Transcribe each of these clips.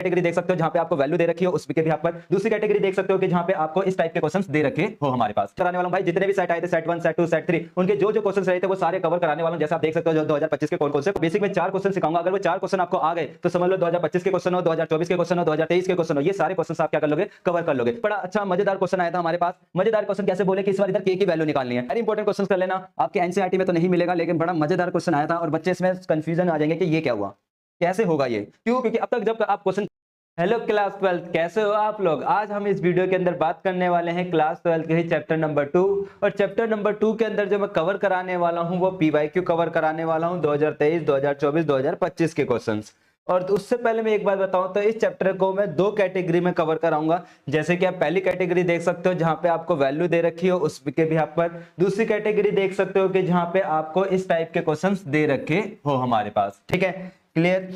Category देख सकते हो जहां पे आपको वैल्यू दे रखी हो उसके भी पर। दूसरी कैटेगरी देख सकते हो कि जहां पे आपको इस टाइप के क्वेश्चंस दे रखे हो हमारे पास। कराने वाला हूं भाई जितने भी सेट आए थे, सेट 1 सेट 2 सेट 3, उनके जो जो क्वेश्चंस रहे थे वो सारे कवर कराने वाला हूं। जैसे आप देख सकते हो जो 2025 के कौन-कौन से बेसिक में 4 क्वेश्चन सिखाऊंगा। अगर वो 4 क्वेश्चन आपको आ गए तो समझ लो 2025 के क्वेश्चन हो, 2024 के क्वेश्चन हो, 2023 के क्वेश्चन हो, ये सारे क्वेश्चंस आप क्या कर लोगे, कवर कर लोगे। बड़ा अच्छा मजेदार क्वेश्चन आया था हमारे पास। मजेदार क्वेश्चन कैसे बोले कि इस बार इधर के की वैल्यू निकालनी है। वेरी इंपॉर्टेंट क्वेश्चन कर लेना, आपके एनसीईआरटी में तो नहीं मिलेगा लेकिन बड़ा मजेदार क्वेश्चन आया था और बच्चे इसमें कंफ्यूजन आ जाएंगे कि ये क्या हुआ, कैसे होगा ये, क्यों? क्योंकि अब तक जब आप क्वेश्चन। हेलो क्लास 12, कैसे हो आप लोग? आज हम इस वीडियो के अंदर बात करने वाले हैं क्लास 12 के ही चैप्टर नंबर 2। और चैप्टर नंबर 2 के अंदर जो मैं कवर कराने वाला हूं वो पीवाईक्यू कवर कराने वाला हूं 2023, 2024, 2025 के क्वेश्चंस। और उससे पहले मैं एक बात बताऊं तो इस चैप्टर को मैं 2 कैटेगरी में कवर कराऊंगा। जैसे कि आप पहली कैटेगरी देख सकते हो जहां पे आपको वैल्यू दे रखी हो उसके भी आप पर। दूसरी कैटेगरी देख सकते हो कि जहां पे आपको इस टाइप के क्वेश्चंस दे रखे हो हमारे पास। ठीक है, क्लियर?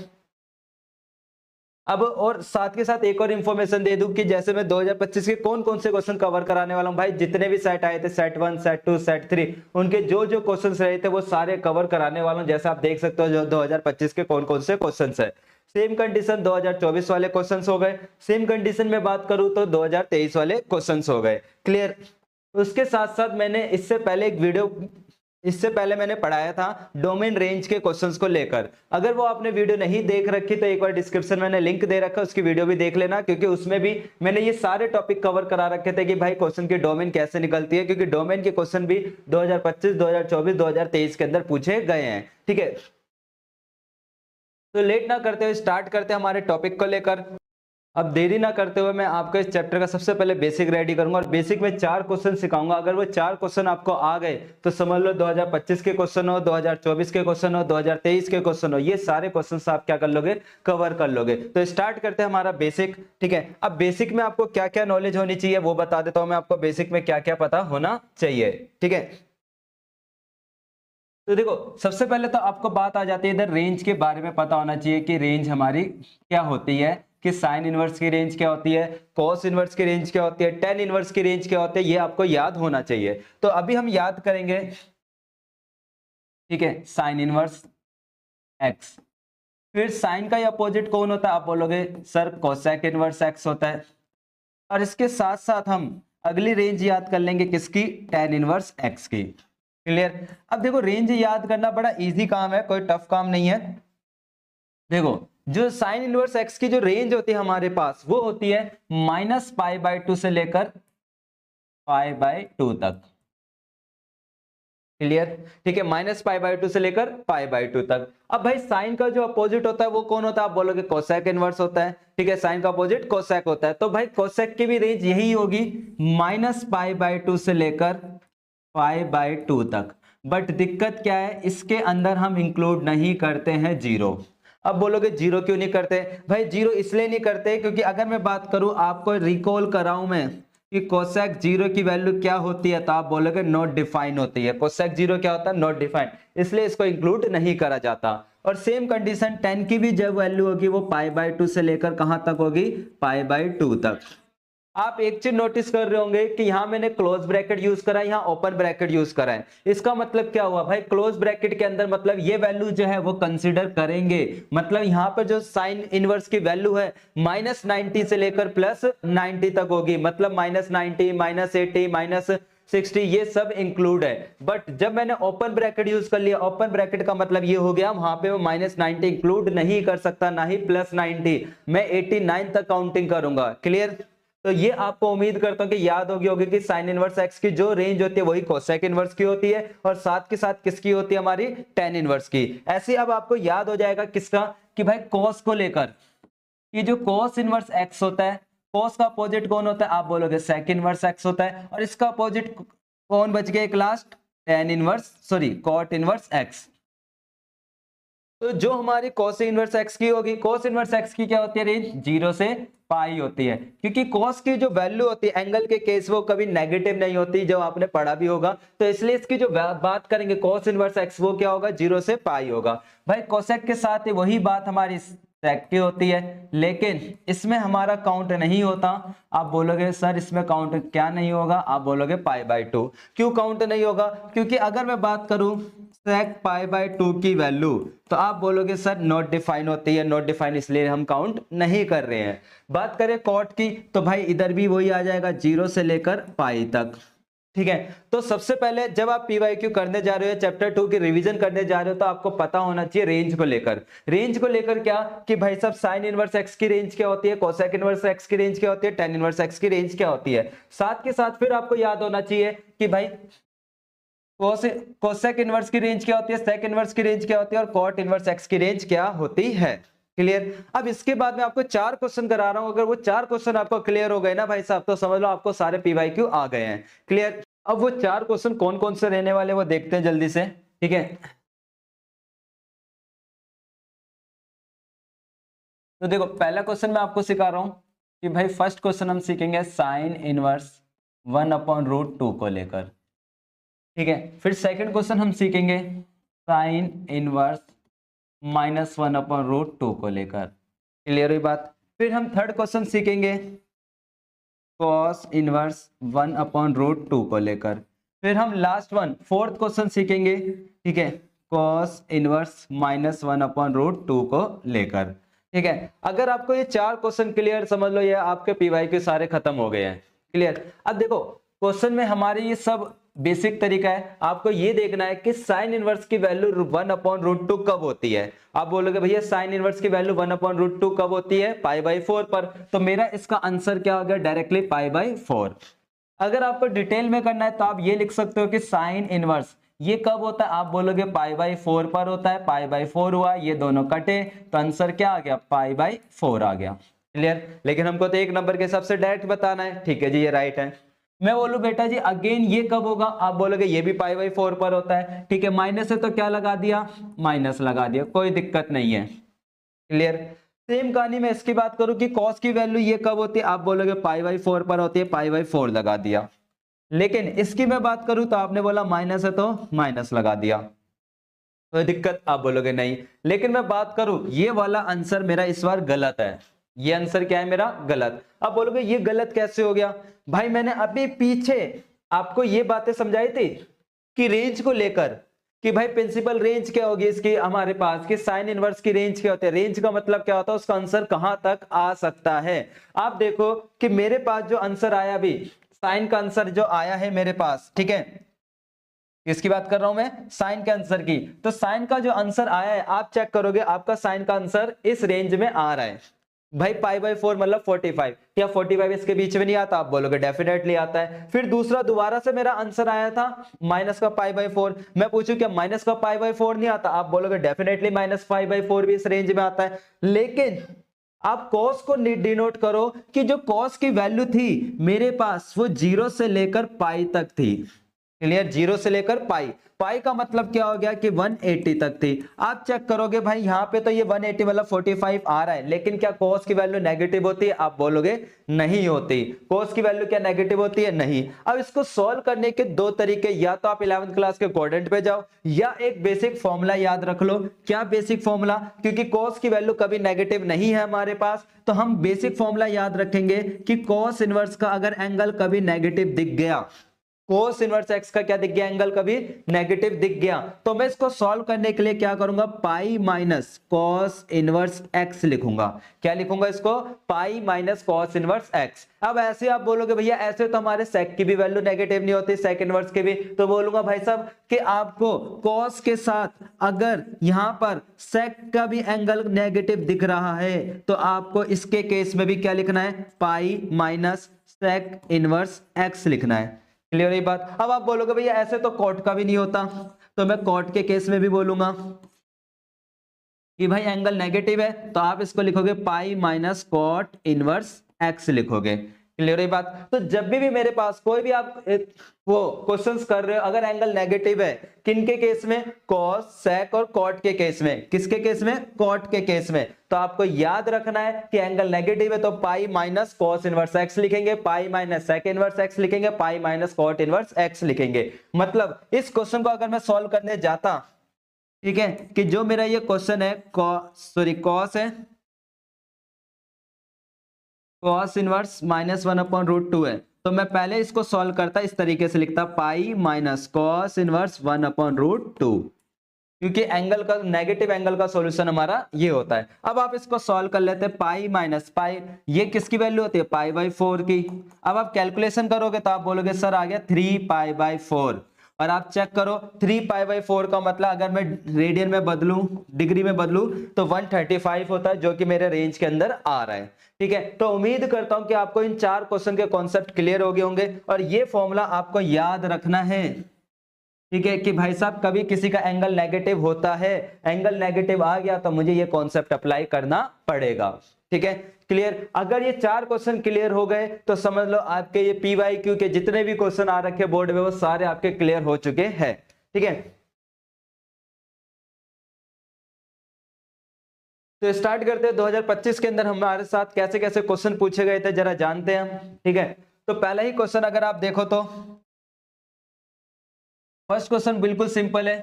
अब और साथ के साथ एक और इंफॉर्मेशन दे दूं कि जैसे मैं 2025 के कौन कौन से क्वेश्चन कवर कराने वाला हूं भाई। जितने भी सेट आए थे, सेट 1 सेट 2 सेट 3, उनके जो जो क्वेश्चंस रहे थे वो सारे कवर कराने वाला हूं। जैसे आप देख सकते हो जो 2025 के कौन कौन से क्वेश्चंस है। सेम कंडीशन 2024 वाले क्वेश्चंस हो गए। सेम कंडीशन में बात करूं तो 2023 वाले क्वेश्चंस हो गए। क्लियर? उसके साथ साथ मैंने इससे पहले मैंने पढ़ाया था डोमेन रेंज के क्वेश्चंस को लेकर। अगर वो आपने वीडियो नहीं देख रखी तो एक बार डिस्क्रिप्शन में मैंने लिंक दे रखा है, उसकी वीडियो भी देख लेना, क्योंकि उसमें भी मैंने ये सारे टॉपिक कवर करा रखे थे कि भाई क्वेश्चन की डोमेन कैसे निकलती है, क्योंकि डोमेन के क्वेश्चन भी 2025, 2024, 2023 के अंदर पूछे गए हैं। ठीक है, तो लेट ना करते हुए स्टार्ट करते हैं हमारे टॉपिक को लेकर। अब देरी ना करते हुए मैं आपको इस चैप्टर का सबसे पहले बेसिक रेडी करूंगा और बेसिक में 4 क्वेश्चन सिखाऊंगा। अगर वो 4 क्वेश्चन आपको आ गए तो समझ लो 2025 के क्वेश्चन हो, 2024 के क्वेश्चन हो, 2023 के क्वेश्चन हो, ये सारे क्वेश्चन आप क्या कर लोगे, कवर कर लोगे। तो स्टार्ट करते हैं हमारा बेसिक। ठीक है, अब बेसिक में आपको क्या क्या नॉलेज होनी चाहिए वो बता देता हूं मैं आपको, बेसिक में क्या क्या पता होना चाहिए। ठीक है, तो देखो सबसे पहले तो आपको बात आ जाती है इधर रेंज के बारे में पता होना चाहिए कि रेंज हमारी क्या होती है, कि साइन इनवर्स की रेंज क्या होती है, कॉस इनवर्स की रेंज क्या होती है, टेन इनवर्स की रेंज क्या होती है, ये आपको याद होना चाहिए। तो अभी हम याद करेंगे। ठीक है, साइन इनवर्स एक्स, फिर साइन का अपोजिट कौन होता है? आप बोलोगे सर कोसेक इनवर्स एक्स होता है। और इसके साथ साथ हम अगली रेंज याद कर लेंगे किसकी? टेन इनवर्स एक्स की। क्लियर? अब देखो रेंज याद करना बड़ा इजी काम है, कोई टफ काम नहीं है। देखो जो साइन इनवर्स एक्स की जो रेंज होती है हमारे पास वो होती है -π/2 से लेकर π/2 तक। क्लियर? ठीक है, -π/2 से लेकर π/2 तक। अब भाई साइन का जो अपोजिट होता है वो कौन होता है? आप बोलोगे कोसेक इनवर्स होता है। ठीक है, साइन का अपोजिट कोसेक होता है। तो भाई कोसेक की भी रेंज यही होगी -π/2 से लेकर π/2 तक। बट दिक्कत क्या है, इसके अंदर हम इंक्लूड नहीं करते हैं जीरो। अब बोलोगे जीरो क्यों नहीं करते? भाई जीरो इसलिए नहीं करते क्योंकि अगर मैं बात करूं, आपको रिकॉल कराऊं मैं कि कोसेक जीरो की वैल्यू क्या होती है, तो आप बोलोगे नॉट डिफाइन होती है। कोसेक जीरो क्या होता है? नॉट डिफाइन, इसलिए इसको इंक्लूड नहीं करा जाता। और सेम कंडीशन टेन की भी जब वैल्यू होगी वो π/2 से लेकर कहां तक होगी? π/2 तक। आप एक चीज नोटिस कर रहे होंगे कि यहां मैंने क्लोज ब्रैकेट यूज करा है, यहां ओपन ब्रैकेट यूज करा है। इसका मतलब क्या हुआ भाई? क्लोज ब्रैकेट के अंदर मतलब ये वैल्यू जो है वो कंसीडर करेंगे। मतलब यहां पर जो साइन इनवर्स की वैल्यू है -90 से लेकर +90 तक होगी। मतलब -90, -80, -60 ये सब इंक्लूड है। बट जब मैंने ओपन ब्रैकेट यूज कर लिया, ओपन ब्रैकेट का मतलब ये हो गया वहां पे मैं -90 इंक्लूड नहीं कर सकता, ना ही +90, मैं 89 तक काउंटिंग करूंगा। क्लियर? तो ये आपको उम्मीद करता हूं कि याद होगी कि साइन इनवर्स एक्स की जो रेंज होती है वही कोसेक इनवर्स की होती है और साथ के साथ किसकी होती है? हमारी टेन इनवर्स की। ऐसे अब आपको याद हो जाएगा किसका? कि भाई कॉस को लेकर, ये जो कॉस इनवर्स एक्स होता है, कॉस का अपोजिट कौन होता है? आप बोलोगे सेक इनवर्स एक्स होता है। और इसका अपोजिट कौन बच गया एक लास्ट? Cot inverse x. तो जो हमारी cos इनवर्स x की होगी, cos इनवर्स x की क्या होती है रेंज? 0 से पाई होती है, क्योंकि cos की जो वैल्यू होती है एंगल के केस वो कभी नेगेटिव नहीं होती, जो आपने पढ़ा भी होगा। तो इसलिए इसकी जो बात करेंगे cos इनवर्स x वो क्या होगा? 0 से पाई होगा। भाई कोसेक के साथ वही बात हमारी सेक की होती है, लेकिन इसमें हमारा काउंट नहीं होता। आप बोलोगे सर इसमें काउंट क्या नहीं होगा? आप बोलोगे π/2। क्यों काउंट नहीं होगा? क्योंकि अगर मैं बात करूं sec पाई बाय 2 की वैल्यू, तो आप बोलोगे सर नॉट डिफाइन होती है, नॉट डिफाइन इसलिए हम काउंट नहीं कर रहे हैं। बात करें कॉट की, तो भाई इधर भी वही आ जाएगा 0 से लेकर पाई तक, ठीक है। तो सबसे पहले जब आप पीवाईक्यू करने जा रहे हो, चैप्टर 2 की रिवीजन करने जा रहे हो, तो आपको पता होना चाहिए रेंज को लेकर। रेंज को लेकर क्या कि भाई साहब साइन इनवर्स एक्स की रेंज क्या होती है, कोसेक इनवर्स एक्स की रेंज क्या होती है, टेन इनवर्स एक्स की रेंज क्या होती है। साथ के साथ फिर आपको याद होना चाहिए कि भाई कोसेक इनवर्स की रेंज क्या होती है, सेक इनवर्स की रेंज क्या होती है, और कॉट इनवर्स एक्स की रेंज क्या होती है। क्लियर। अब इसके बाद मैं आपको 4 क्वेश्चन करा रहा हूं, अगर वो 4 क्वेश्चन आपको क्लियर हो गए ना भाई साहब, तो समझ लो आपको सारे पीवाईक्यू आ गए हैं। क्लियर। अब वो 4 क्वेश्चन कौन कौन से रहने वाले वो देखते हैं जल्दी से, ठीक है। तो देखो पहला क्वेश्चन मैं आपको सिखा रहा हूं कि भाई फर्स्ट क्वेश्चन हम सीखेंगे साइन इनवर्स 1/√2 को लेकर, ठीक है। फिर सेकंड क्वेश्चन हम सीखेंगे साइन इनवर्स -1/√2 को लेकर। क्लियर हुई बात। फिर हम थर्ड क्वेश्चन सीखेंगे कॉस इनवर्स 1/√2 को लेकर। फिर हम लास्ट वन फोर्थ क्वेश्चन सीखेंगे, ठीक है, कॉस इनवर्स -1/√2 को लेकर, ठीक है। अगर आपको ये 4 क्वेश्चन क्लियर, समझ लो ये आपके पीवाईक्यू सारे खत्म हो गए हैं। क्लियर। अब देखो क्वेश्चन में हमारे ये सब बेसिक तरीका है, आपको ये देखना है कि साइन इनवर्स की वैल्यू 1/√2 कब होती है। आप बोलोगे भैया साइन इनवर्स की वैल्यू 1/√2 कब होती है, π/4 पर, तो मेरा इसका आंसर क्या हो गया, डायरेक्टली π/4। अगर आपको डिटेल में करना है तो आप ये लिख सकते हो कि साइन इनवर्स ये कब होता है, आप बोलोगे π/4 पर होता है, π/4 हुआ, ये दोनों कटे, तो आंसर क्या आ गया, π/4 आ गया। क्लियर। लेकिन हमको तो एक नंबर के हिसाब से डायरेक्ट बताना है, ठीक है जी, ये राइट है। मैं बोलूं बेटा जी अगेन ये कब होगा, आप बोलोगे ये भी π/4 पर होता है, ठीक है। माइनस है तो क्या लगा दिया, माइनस लगा दिया, कोई दिक्कत नहीं है। क्लियर। सेम कहानी में इसकी बात करूं कि कॉस की वैल्यू ये कब होती है, आप बोलोगे π/4 पर होती है, π/4 लगा दिया। लेकिन इसकी मैं बात करूं तो आपने बोला माइनस है तो माइनस लगा दिया, कोई दिक्कत, आप बोलोगे नहीं। लेकिन मैं बात करूं ये वाला आंसर मेरा इस बार गलत है, ये आंसर क्या है मेरा, गलत। अब बोलोगे ये गलत कैसे हो गया, भाई मैंने अभी पीछे आपको ये बातें समझाई थी कि रेंज को लेकर, कि भाई प्रिंसिपल रेंज क्या होगी इसकी हमारे पास, कि साइन इनवर्स की रेंज क्या होती है, रेंज का मतलब क्या होता है, उसका आंसर कहां तक आ सकता है। आप देखो कि मेरे पास जो आंसर आया अभी, साइन का आंसर जो आया है मेरे पास, ठीक है, किसकी बात कर रहा हूं मैं, साइन के आंसर की। तो साइन का जो आंसर आया है आप चेक करोगे, आपका साइन का आंसर इस रेंज में आ रहा है भाई, π/4 मतलब 45, क्या 45 इसके बीच में नहीं आता, आप बोलोगे डेफिनेटली आता है। फिर दूसरा दोबारा से मेरा आंसर आया था माइनस का π/4, मैं पूछूं क्या माइनस का π/4 नहीं आता, आप बोलोगे डेफिनेटली माइनस π/4 भी इस रेंज में आता है। लेकिन आप कॉस को डिनोट करो कि जो कॉस की वैल्यू थी मेरे पास वो 0 से लेकर पाई तक थी। क्लियर। 0 से लेकर पाई, पाई का मतलब क्या हो गया कि 180 तक थी। आप चेक करोगे भाई यहाँ पे तो ये 180 मतलब 45 आ रहा है, लेकिन क्या cos की वैल्यू नेगेटिव होती है, आप बोलोगे नहीं होती। cos की वैल्यू क्या नेगेटिव होती है, नहीं। अब इसको सॉल्व करने के दो तरीके, या तो आप 11th क्लास के कोडेंट पे जाओ, या एक बेसिक फॉर्मूला याद रख लो। क्या बेसिक फॉर्मूला, क्योंकि cos की वैल्यू कभी नेगेटिव नहीं है हमारे पास, तो हम बेसिक फॉर्मूला याद रखेंगे कि cos इनवर्स का अगर एंगल कभी नेगेटिव दिख गया, कोस इनवर्स एक्स का क्या दिख गया, एंगल कभी नेगेटिव दिख गया, तो मैं इसको सॉल्व करने के लिए क्या करूंगा, पाई माइनस कॉस इनवर्स एक्स लिखूंगा। क्या लिखूंगा इसको, पाई माइनस कॉस इनवर्स एक्स। अब ऐसे आप बोलोगे भैया ऐसे तो हमारे सेक की भी वैल्यू नेगेटिव नहीं होती, सेक इनवर्स की भी, तो बोलूंगा भाई साहब कि आपको कॉस के साथ अगर यहां पर सेक का भी एंगल नेगेटिव दिख रहा है, तो आपको इसके केस में भी क्या लिखना है, pi minus sec inverse x लिखना है। क्लियर ये बात। अब आप बोलोगे भैया ऐसे तो कॉट का भी नहीं होता, तो मैं कॉट के केस में भी बोलूंगा कि भाई एंगल नेगेटिव है, तो आप इसको लिखोगे pi minus cot inverse x लिखोगे। क्लियर ये बात। तो जब भी मेरे पास कोई भी आप वो क्वेश्चंस कर रहे हो, अगर एंगल नेगेटिव है, किन के केस में, कॉस, सेक और कॉट के केस में, किसके केस में, कॉट के केस में, तो आपको याद रखना है कि एंगल नेगेटिव है तो pi minus cos inverse x लिखेंगे, pi minus sec inverse x लिखेंगे, pi minus cot inverse x लिखेंगे। मतलब इस क्वेश्चन को अगर मैं सॉल्व करने जाता, ठीक है, कि जो मेरा ये क्वेश्चन है कॉस है, कॉस इनवर्स -1/√2 है, तो मैं पहले इसको सॉल्व करता इस तरीके से लिखता, पाई माइनस कॉस इनवर्स 1/√2। क्योंकि एंगल का नेगेटिव एंगल का सॉल्यूशन हमारा ये होता है। अब आप इसको सॉल्व कर लेते हैं, पाई माइनस पाई, ये किसकी वैल्यू होती है, पाई बाई 4 की। अब आप कैलकुलेशन करोगे तो आप बोलोगे सर आ गया 3 पाई बाई 4, और आप चेक करो 3 पाई बाई 4 का मतलब अगर मैं रेडियन में बदलूं, डिग्री में बदलूं तो 135 होता है, जो कि मेरे रेंज के अंदर आ रहा है। ठीक है, तो उम्मीद करता हूं कि आपको इन 4 क्वेश्चन के कॉन्सेप्ट क्लियर हो गए होंगे, और ये फॉर्मूला आपको याद रखना है। ठीक है, कि भाई साहब कभी किसी का एंगल नेगेटिव होता है, एंगल नेगेटिव आ गया तो मुझे ये कॉन्सेप्ट अप्लाई करना पड़ेगा। ठीक है, क्लियर। अगर ये 4 क्वेश्चन क्लियर हो गए तो समझ लो आपके ये PYQ के जितने भी क्वेश्चन आ रखे बोर्ड में वो सारे आपके क्लियर हो चुके हैं। ठीक है, तो स्टार्ट करते हैं 2025 के अंदर हमारे साथ कैसे कैसे क्वेश्चन पूछे गए थे, जरा जानते हैं। ठीक है, तो पहला ही क्वेश्चन अगर आप देखो तो फर्स्ट क्वेश्चन बिल्कुल सिंपल है,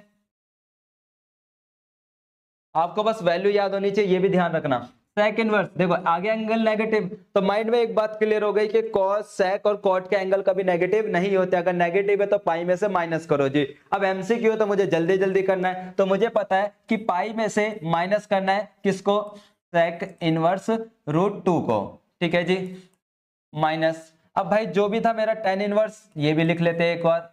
आपको बस वैल्यू याद होनी चाहिए, ये भी ध्यान रखना। सेक इनवर्स, देखो आगे एंगल नेगेटिव, तो माइंड में एक बात क्लियर हो गई कि कॉस, सेक और कॉट के एंगल कभी नेगेटिव नहीं होते। अगर नेगेटिव है तो पाई में से माइनस करो जी। अब MCQ तो मुझे जल्दी जल्दी करना है, तो मुझे पता है कि पाई में से माइनस करना है किसको, सेक इनवर्स √2 को। ठीक है जी, माइनस, अब भाई जो भी था मेरा टेन इनवर्स, ये भी लिख लेते हैं एक बार।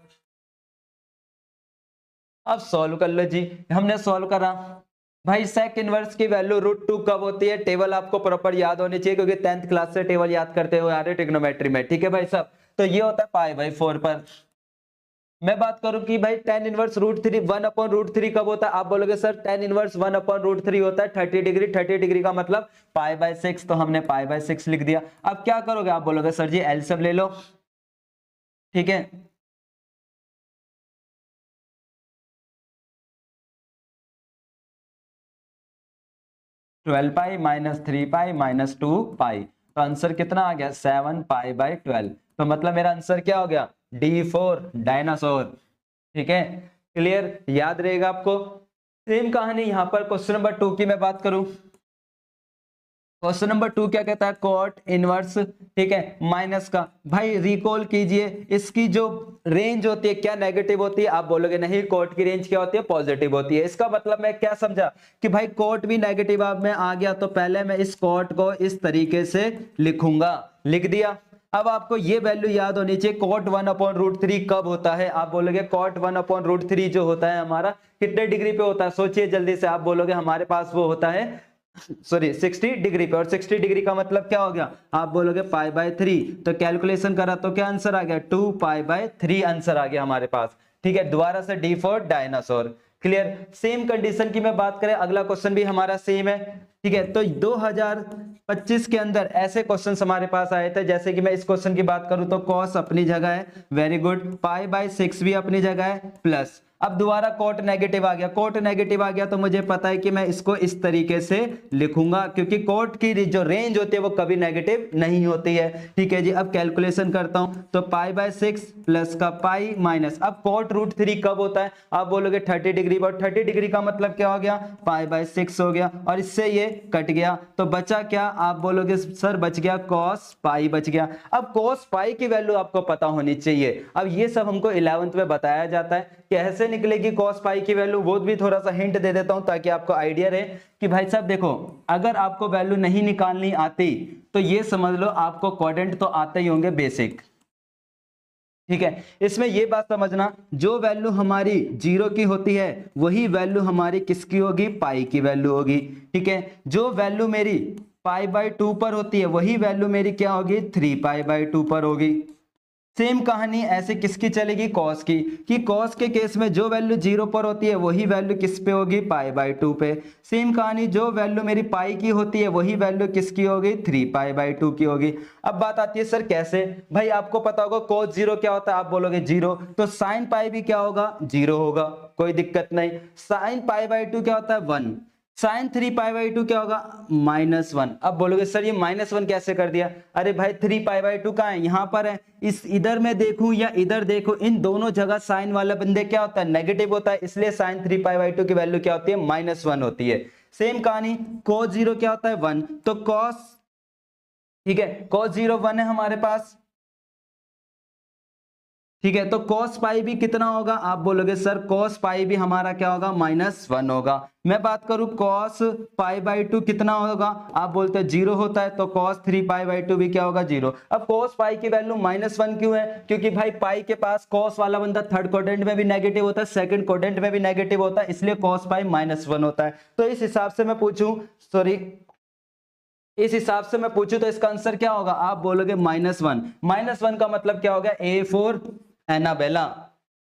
अब सॉल्व कर लो जी, हमने सॉल्व करा। भाई सेक इनवर्स की वैल्यू √2 कब होती है, टेबल आपको प्रॉपर याद होनी चाहिए, क्योंकि 10th क्लास से टेबल याद करते हुए आ रहे ट्रिग्नोमेट्री में। ठीक है भाई साहब, तो ये होता है पाई बाई 4 पर। मैं बात करूं कि भाई टेन इनवर्स √3 1/√3 कब होता है, आप बोलोगे सर टेन इनवर्स 1/√3 होता है 30 डिग्री, 30 डिग्री का मतलब पाई बाई 6, तो हमने पाई बाई 6 लिख दिया। अब क्या करोगे, आप बोलोगे सर जी एलसीएम ले लो। ठीक है, 12 पाई माइनस 3 पाई माइनस 2 पाई, तो आंसर कितना आ गया, 7 पाई बाई 12। तो मतलब मेरा आंसर क्या हो गया, D4 डायनासोर। ठीक है, क्लियर, याद रहेगा आपको। सेम कहानी यहां पर क्वेश्चन नंबर 2 की मैं बात करूं। क्वेश्चन नंबर 2 क्या कहता है, कॉट इनवर्स, ठीक है, माइनस का। भाई रिकॉल कीजिए, इसकी जो रेंज होती है क्या नेगेटिव होती है, आप बोलोगे नहीं, कॉट की रेंज क्या होती है, पॉजिटिव होती है। इसका मतलब मैं क्या समझा कि भाई कॉट भी नेगेटिव आप में आ गया, तो पहले मैं इस कॉट को इस तरीके से लिखूंगा, लिख दिया। अब आपको ये वैल्यू याद होनी चाहिए, कॉट 1/√3 कब होता है, आप बोलोगे कॉट 1/√3 जो होता है हमारा कितने डिग्री पे होता है, सोचिए जल्दी से। आप बोलोगे हमारे पास वो होता है सॉरी 60 डिग्री पे, और 60 डिग्री का मतलब क्या हो गया, आप बोलोगे पाई बाय 3, तो कैलकुलेशन करा तो क्या आंसर आ गया, 2 पाई बाय 3 आंसर आ गया हमारे पास। ठीक है, दोबारा से D4 dinosaur. Clear, same condition की मैं बात करें, अगला क्वेश्चन भी हमारा सेम है। ठीक है, तो 2025 के अंदर ऐसे क्वेश्चन हमारे पास आए थे, जैसे कि मैं इस क्वेश्चन की बात करूं तो कॉस अपनी जगह है, वेरी गुड, पाई बाय 6 भी अपनी जगह है, प्लस अब दोबारा कोट नेगेटिव आ गया, कोट नेगेटिव आ गया तो मुझे पता है कि मैं इसको इस तरीके से लिखूंगा, क्योंकि कोट की जो रेंज होती है वो कभी नेगेटिव नहीं होती है। ठीक है जी, अब कैलकुलेशन करता हूं, तो पाई बाय 6 प्लस का पाई माइनस, अब कोट √3 कब होता है, आप बोलोगे 30 डिग्री, और 30 डिग्री का मतलब क्या हो गया, पाई बाय 6 हो गया, और इससे ये कट गया, तो बचा क्या, आप बोलोगे सर बच गया कॉस पाई बच गया। अब कॉस पाई की वैल्यू आपको पता होनी चाहिए। अब ये सब हमको 11th में बताया जाता है, कैसे निकलेगी कॉस पाई की वैल्यू, वो भी थोड़ा सा हिंट दे देता हूं ताकि आपको आइडिया रहे कि भाई साहब देखो, अगर आपको वैल्यू नहीं निकालनी आती तो ये समझ लो आपको क्वाड्रेंट तो आते ही होंगे बेसिक। ठीक है, इसमें ये बात समझना, जो वैल्यू हमारी 0 की होती है वही वैल्यू हमारी किसकी होगी, पाई की वैल्यू होगी। ठीक है, जो वैल्यू मेरी पाई बाय 2 पर होती है वही वैल्यू मेरी क्या होगी, 3 पाई बाय 2 पर होगी। सेम कहानी ऐसे किसकी चलेगी, कॉस की, कि कॉस के केस में जो वैल्यू 0 पर होती है वही वैल्यू किस पे होगी, पाई बाय 2 पे। सेम कहानी, जो वैल्यू मेरी पाई की होती है वही वैल्यू किसकी होगी, 3 पाई बाय 2 की होगी। अब बात आती है सर कैसे, भाई आपको पता होगा cos 0 क्या होता है, आप बोलोगे 0, तो साइन पाई भी क्या होगा, 0 होगा, कोई दिक्कत नहीं। साइन पाई बाय 2 क्या होता है, 1, साइन 3 पाई बाई 2 क्या होगा, -1। अब बोलोगे सर ये -1 कैसे कर दिया, अरे भाई 3 पाई बाई 2 कहां है, यहां पर है, इस इधर में देखूं या इधर देखूं, इन दोनों जगह साइन वाला बंदे क्या होता है, नेगेटिव होता है, इसलिए साइन 3 पाई बाई 2 की वैल्यू क्या होती है, -1 होती है। सेम कहानी, cos 0 क्या होता है, 1, तो cos, ठीक है, cos 0 1 है हमारे पास, ठीक है, तो cos पाई भी कितना होगा, आप बोलोगे सर cos पाई भी हमारा क्या होगा, -1 होगा। मैं बात करूं cos पाई बाई 2 कितना होगा, आप बोलते हैं 0 होता है, तो cos 3 पाई बाई 2 भी क्या होगा, 0। अब cos पाई की वैल्यू -1 क्यों है, क्योंकि भाई पाई के पास cos वाला बंदा थर्ड क्वाड्रेंट में भी नेगेटिव होता है, सेकंड क्वाड्रेंट में भी नेगेटिव होता है, इसलिए cos पाई -1 होता है। तो इस हिसाब से मैं पूछूं, सॉरी इस हिसाब से मैं पूछूं तो इसका आंसर क्या होगा, आप बोलोगे -1। -1 का मतलब क्या होगा, A फॉर एनाबेला।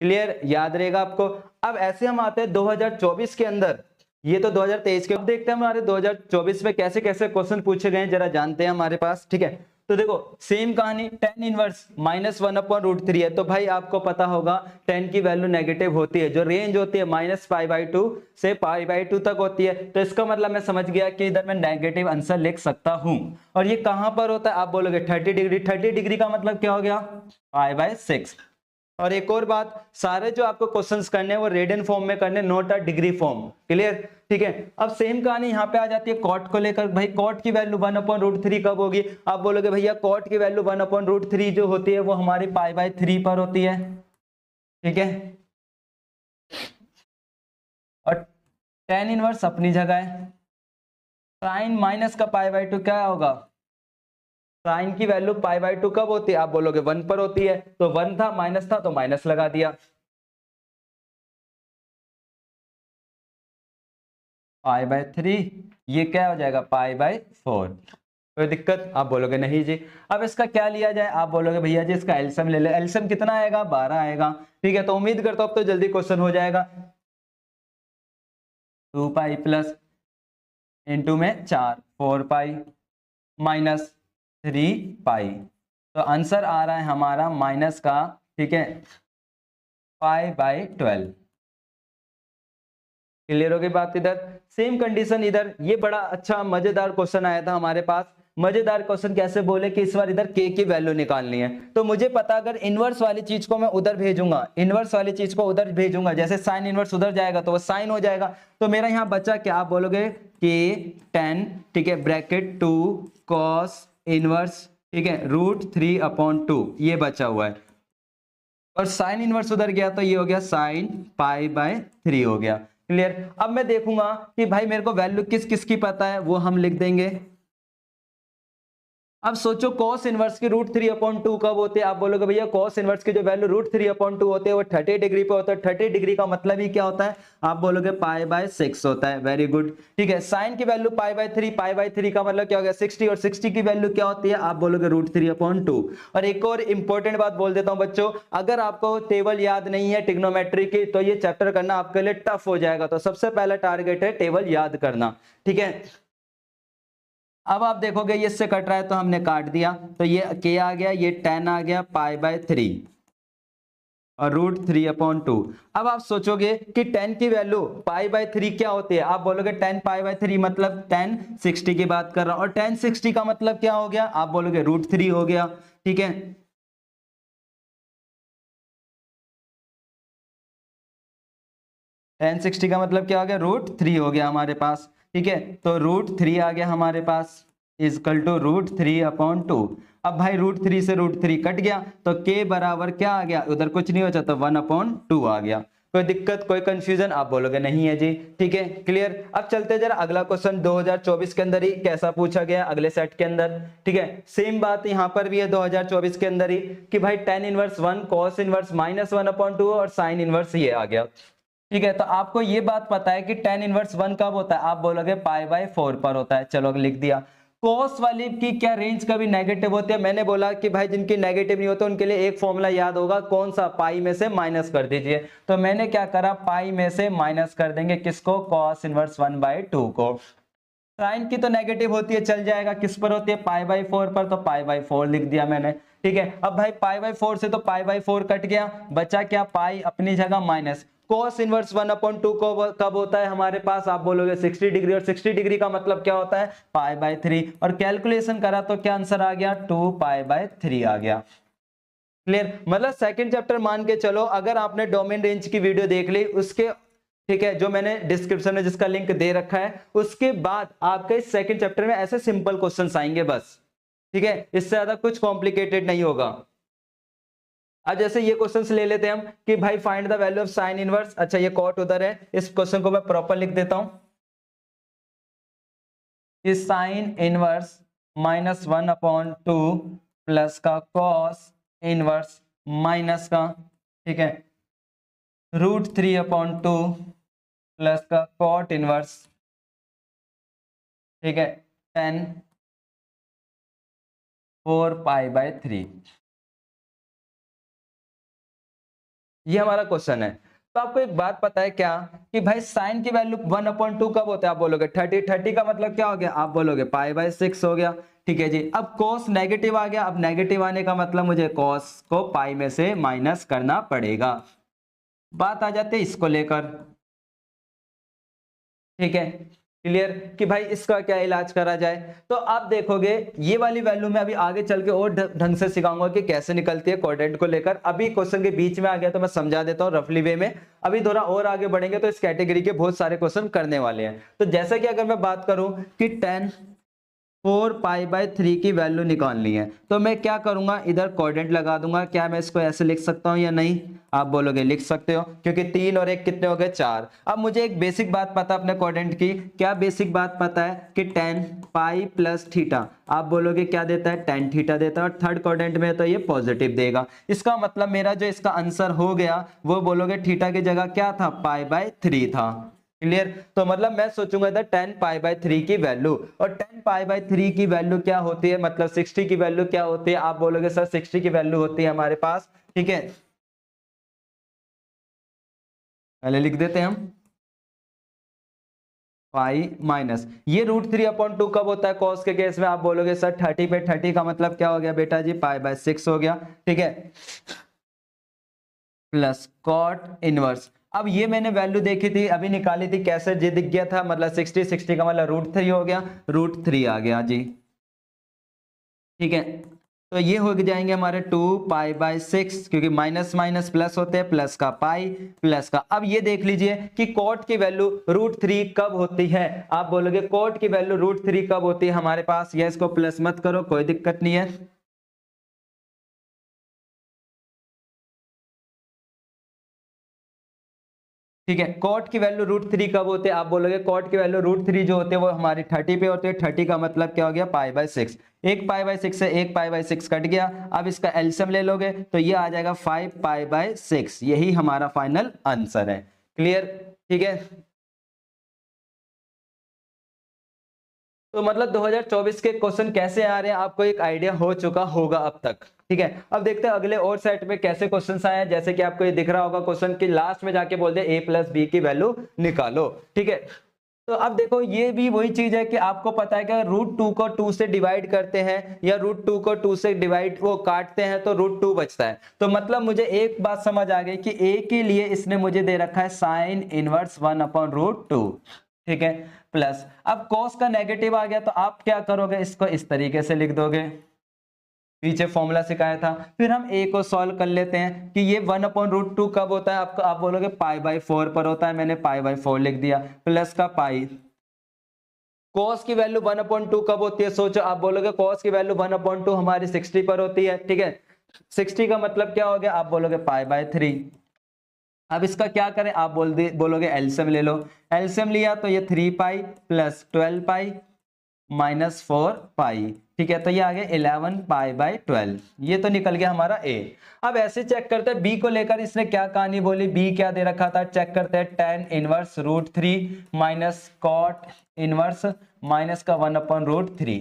क्लियर, याद रहेगा आपको। अब ऐसे हम आते हैं 2024 के अंदर, ये तो 2023 के, अब देखते हैं हमारे 2024 में कैसे कैसे क्वेश्चन पूछे गए हैं, जरा जानते हैं हमारे पास। ठीक है, तो देखो सेम कहानी, tan इनवर्स -1/√3 है, तो भाई आपको पता होगा tan की वैल्यू नेगेटिव होती है, जो रेंज होती है -π/2 से π/2 तक होती है। तो इसका मतलब मैं समझ गया कि इधर मैं नेगेटिव आंसर लिख सकता हूं। और ये कहां पर होता है, आप बोलोगे 30 डिग्री। 30 डिग्री का मतलब क्या हो गया, π/6। और एक और बात, सारे जो आपको क्वेश्चंस करने हैं वो रेडियन फॉर्म में करने, not a degree form. Clear, ठीक है। अब सेम कहानी यहाँ पे आ जाती है कॉट को लेकर। भाई कॉट की वैल्यू 1/√3 कब होगी, आप बोलोगे भैया कॉट की वैल्यू 1/√3 जो होती है वो हमारी π/3 पर होती है। ठीक है, और tan इनवर्स अपनी जगह है। साइन माइनस का π/2 क्या होगा, साइन की वैल्यू π/2 कब होती है, आप बोलोगे 1 पर होती है, तो 1 था माइनस था तो माइनस लगा दिया, π/3, ये क्या हो जाएगा π/4। कोई दिक्कत, आप बोलोगे नहीं जी। अब इसका क्या लिया जाए, आप बोलोगे भैया जी इसका एलसीएम ले ले। एलसीएम कितना आएगा, 12 आएगा। ठीक है, तो उम्मीद करता हूं अब तो जल्दी क्वेश्चन हो जाएगा। 2π प्लस इंटू में 4 4π माइनस 3π, तो आंसर आ रहा है हमारा माइनस का, ठीक है, π/12। क्लियर हो गई बात। इधर सेम कंडीशन, इधर ये बड़ा अच्छा मजेदार क्वेश्चन आया था हमारे पास। मजेदार क्वेश्चन कैसे बोले कि इस बार इधर k की वैल्यू निकालनी है, तो मुझे पता अगर इनवर्स वाली चीज को मैं उधर भेजूंगा, इनवर्स वाली चीज को उधर भेजूंगा, जैसे साइन इनवर्स उधर जाएगा तो वो साइन हो जाएगा। तो मेरा यहाँ बचा क्या, आप बोलोगे k tan, ठीक है, ब्रैकेट 2 cos इनवर्स, ठीक है, √3/2 ये बचा हुआ है। और साइन इनवर्स उधर गया तो ये हो गया साइन π/3 हो गया। क्लियर। अब मैं देखूंगा कि भाई मेरे को वैल्यू किस किस की पता है, वो हम लिख देंगे। अब सोचो cos इनवर्स की √3/2 कब होते हैं, आप बोलोगे भैया cos इनवर्स की जो वैल्यू √3/2 होते हैं वो 30 डिग्री पे होता है। 30 डिग्री का मतलब ही क्या होता है, आप बोलोगे π/6 होता है। वेरी गुड, ठीक है। साइन की वैल्यू π/3, π/3 का मतलब क्या हो गया 60, और 60 की वैल्यू क्या होती है, आप बोलोगे √3/2। और एक और इंपॉर्टेंट बात बोल देता हूं बच्चों, अगर आपको टेबल याद नहीं है ट्रिग्नोमेट्री की तो ये चैप्टर करना आपके लिए टफ हो जाएगा। तो सबसे पहला टारगेट है टेबल याद करना, ठीक है। अब आप देखोगे ये इससे कट रहा है तो हमने काट दिया, तो ये k आ गया, ये tan आ गया π/3 और √3/2। अब आप सोचोगे कि tan की वैल्यू π/3 क्या होती है, आप बोलोगे tan π/3 मतलब tan 60 की बात कर रहा हूं, और tan 60 का मतलब क्या हो गया, आप बोलोगे √3 हो गया। ठीक है, tan 60 का मतलब क्या हो गया, √3 हो गया हमारे पास। ठीक है, तो √3 आ गया हमारे पास इजकल टू √3/2। अब भाई √3 से √3 कट गया तो k बराबर क्या आ गया, उधर कुछ नहीं बचा तो 1/2 आ गया। कोई दिक्कत, कोई कंफ्यूजन, आप बोलोगे नहीं है जी। ठीक है, क्लियर। अब चलते जरा अगला क्वेश्चन 2024 के अंदर ही कैसा पूछा गया अगले सेट के अंदर। ठीक है, सेम बात यहां पर भी है 2024 के अंदर ही कि भाई tan इनवर्स 1 cos इनवर्स -1/2 और sin इनवर्स ये आ गया। ठीक है, तो आपको ये बात पता है कि tan इनवर्स 1 कब होता है, आप बोलोगे π/4 पर होता है। चलो लिख दिया। cos वाली की क्या रेंज कभी नेगेटिव होती है, मैंने बोला कि भाई जिनकी नेगेटिव नहीं होते उनके लिए एक फॉर्मूला याद होगा, कौन सा, पाई में से माइनस कर दीजिए। तो मैंने क्या करा, पाई में से माइनस कर देंगे किसको, cos इनवर्स 1/2 को। साइन की तो नेगेटिव होती है, चल जाएगा, किस पर होती है, π/4 पर, तो π/4 लिख दिया मैंने। ठीक है, अब भाई π/4 से तो π/4 कट गया, बचा क्या, पाई अपनी जगह माइनस। cos इनवर्स 1/2 को कब होता है हमारे पास, आप बोलोगे 60 डिग्री, और 60 डिग्री का मतलब क्या होता है, π/3, और कैलकुलेशन करा तो क्या आंसर आ गया, 2π/3 आ गया। क्लियर, मतलब सेकंड चैप्टर मान के चलो, अगर आपने डोमेन रेंज की वीडियो देख ली उसके, ठीक है, जो मैंने डिस्क्रिप्शन में जिसका लिंक दे रखा है, उसके बाद आपके सेकंड चैप्टर में ऐसे सिंपल क्वेश्चंस आएंगे बस। ठीक है, इससे ज्यादा कुछ कॉम्प्लिकेटेड नहीं होगा। अब जैसे ये क्वेश्चंस ले लेते हैं हम कि भाई find the value of sine inverse. अच्छा ये कॉट उधर है, इस क्वेश्चन को मैं प्रॉपर लिख देता हूं कि साइन इनवर्स -1/2 प्लस का कॉस इनवर्स माइनस का, ठीक है, √3/2 प्लस का कॉट इनवर्स, ठीक है, 10 4π/3। ये हमारा क्वेश्चन है। तो आपको एक बात पता है क्या कि भाई साइन की वैल्यू 1/2 कब होता है? आप बोलोगे 30 का मतलब क्या हो गया? आप बोलोगे π/6 हो गया, ठीक है जी। अब cos नेगेटिव आ गया, अब नेगेटिव आने का मतलब मुझे cos को पाई में से माइनस करना पड़ेगा। बात आ जाती है इसको लेकर, ठीक है, क्लियर कि भाई इसका क्या इलाज करा जाए। तो आप देखोगे ये वाली वैल्यू में अभी आगे चल के और ढंग से सिखाऊंगा कि कैसे निकलती है कोऑर्डिनेट को लेकर। अभी क्वेश्चन के बीच में आ गया तो मैं समझा देता हूँ रफली वे में। अभी थोड़ा और आगे बढ़ेंगे तो इस कैटेगरी के बहुत सारे क्वेश्चन करने वाले हैं। तो जैसे कि अगर मैं बात करूं कि 10 4π/3 की वैल्यू निकालनी है तो मैं क्या करूंगा, इधर कोऑर्डिनेट लगा दूंगा। क्या मैं इसको ऐसे लिख सकता हूं या नहीं? आप बोलोगे लिख सकते हो, क्योंकि 3 और 1 कितने हो गए? 4। अब मुझे एक बेसिक बात पता अपने कोऑर्डिनेट की। क्या बेसिक बात पता है कि 10 पाई प्लस थीटा, आप बोलोगे क्या देता है? tan थीटा देता है। और थर्ड कोऑर्डिनेट में तो ये पॉजिटिव देगा। इसका मतलब मेरा जो इसका आंसर हो गया वो बोलोगे थीटा की जगह क्या था? π/3 था। क्लियर? तो मतलब मैं सोचूंगा इधर 10π/3 की वैल्यू, और 10π/3 की वैल्यू क्या होती है, मतलब 60 की वैल्यू क्या होती है? आप बोलोगे सर 60 की वैल्यू होती है हमारे पास, ठीक है, पहले लिख देते हैं हम पाई माइनस ये √3/2 कब होता है कॉस के केस में? आप बोलोगे सर 30 पे 30 का मतलब क्या हो गया बेटा जी? π/6 हो गया, ठीक है, प्लस कॉट इनवर्स। अब ये मैंने वैल्यू देखी थी, अभी निकाली थी, कैसे जी दिख गया था, मतलब 60 का मतलब √3 हो गया, √3 आ गया जी, ठीक है। तो ये हो जाएंगे हमारे 2π/6, क्योंकि माइनस माइनस प्लस होते हैं, प्लस का पाई प्लस का। अब ये देख लीजिए कि कॉट की वैल्यू √3 कब होती है? आप बोलोगे कॉट की वैल्यू √3 कब होती है हमारे पास? ये इसको प्लस मत करो, कोई दिक्कत नहीं है, ठीक है। कॉट की वैल्यू √3 कब होते हैं? आप बोलोगे कॉट की वैल्यू √3 जो होते हैं वो हमारी 30 पे होते हैं। 30 का मतलब क्या हो गया? π/6। एक π/6 से एक π/6 कट गया। अब इसका एलसीएम ले लोगे तो ये आ जाएगा 5π/6। यही हमारा फाइनल आंसर है। क्लियर? ठीक है। तो मतलब 2024 के क्वेश्चन कैसे आ रहे हैं आपको एक आइडिया हो चुका होगा अब तक, ठीक है। अब देखते हैं अगले और सेट में कैसे क्वेश्चंस आए हैं। जैसे कि आपको ये दिख रहा होगा क्वेश्चन कि लास्ट में जाके बोल दे a+b की वैल्यू निकालो, ठीक है। तो अब देखो ये भी वही चीज है कि आपको पता है कि √2 को 2 से डिवाइड करते हैं या √2 को 2 से डिवाइड वो काटते हैं तो √2 बचता है। तो मतलब मुझे एक बात समझ आ गई कि a के लिए इसने मुझे दे रखा है साइन इनवर्स 1/√2, ठीक है, प्लस अब cos का नेगेटिव आ गया तो आप क्या करोगे, इसको इस तरीके से लिख दोगे, पीछे फॉर्मूला सिखाया था। फिर हम a को सॉल्व कर लेते हैं कि ये 1/√2 कब होता है? आपको आप बोलोगे π/4 पर होता है, मैंने π/4 लिख दिया, प्लस का पाई। cos की वैल्यू 1/2 कब होती है? सोचो, आप बोलोगे cos की वैल्यू 1/2 हमारी 60 पर होती है, ठीक है। 60 का मतलब क्या हो गया? आप बोलोगे π/3। अब इसका क्या करें? आप बोलोगे एलसीएम ले लो। एलसीएम लिया तो ये 3π प्लस 12π माइनस 4π, ठीक है। तो ये आ गया 11π/12। ये तो निकल गया हमारा a। अब ऐसे चेक करते हैं b को लेकर इसने क्या कहानी बोली। b क्या दे रखा था? चेक करते हैं, tan inverse √3 minus cot inverse minus का 1/√3।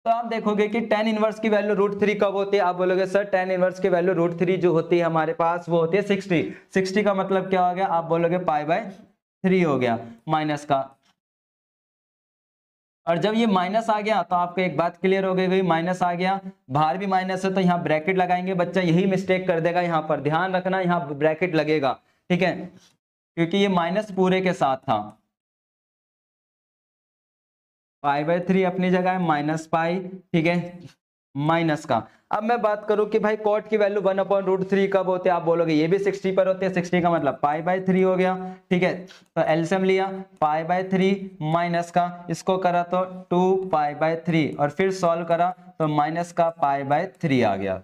तो आप देखोगे कि tan इनवर्स की वैल्यू √3 कब होती है? आप बोलोगे सर tan इनवर्स की वैल्यू √3 जो होती है हमारे पास वो होती है 60। 60 का मतलब क्या हो गया? आप बोलोगे π/3 हो गया, माइनस का। और जब ये माइनस आ गया तो आपको एक बात क्लियर हो गई, माइनस आ गया, बाहर भी माइनस है तो यहाँ ब्रैकेट लगाएंगे। बच्चा यही मिस्टेक कर देगा, यहाँ पर ध्यान रखना, यहाँ ब्रैकेट लगेगा, ठीक है, क्योंकि ये माइनस पूरे के साथ था। π/3 अपनी जगह है, माइनस पाई, ठीक है, माइनस का। अब मैं बात करूं कि भाई कॉट की वैल्यू 1/√3 कब होते हैं? आप बोलोगे ये भी 60 पर होते हैं। 60 का मतलब π/3 हो गया, ठीक है। तो एलसीएम लिया, π/3 माइनस का, इसको करा तो 2π/3 और फिर सॉल्व करा तो माइनस का π/3 आ गया।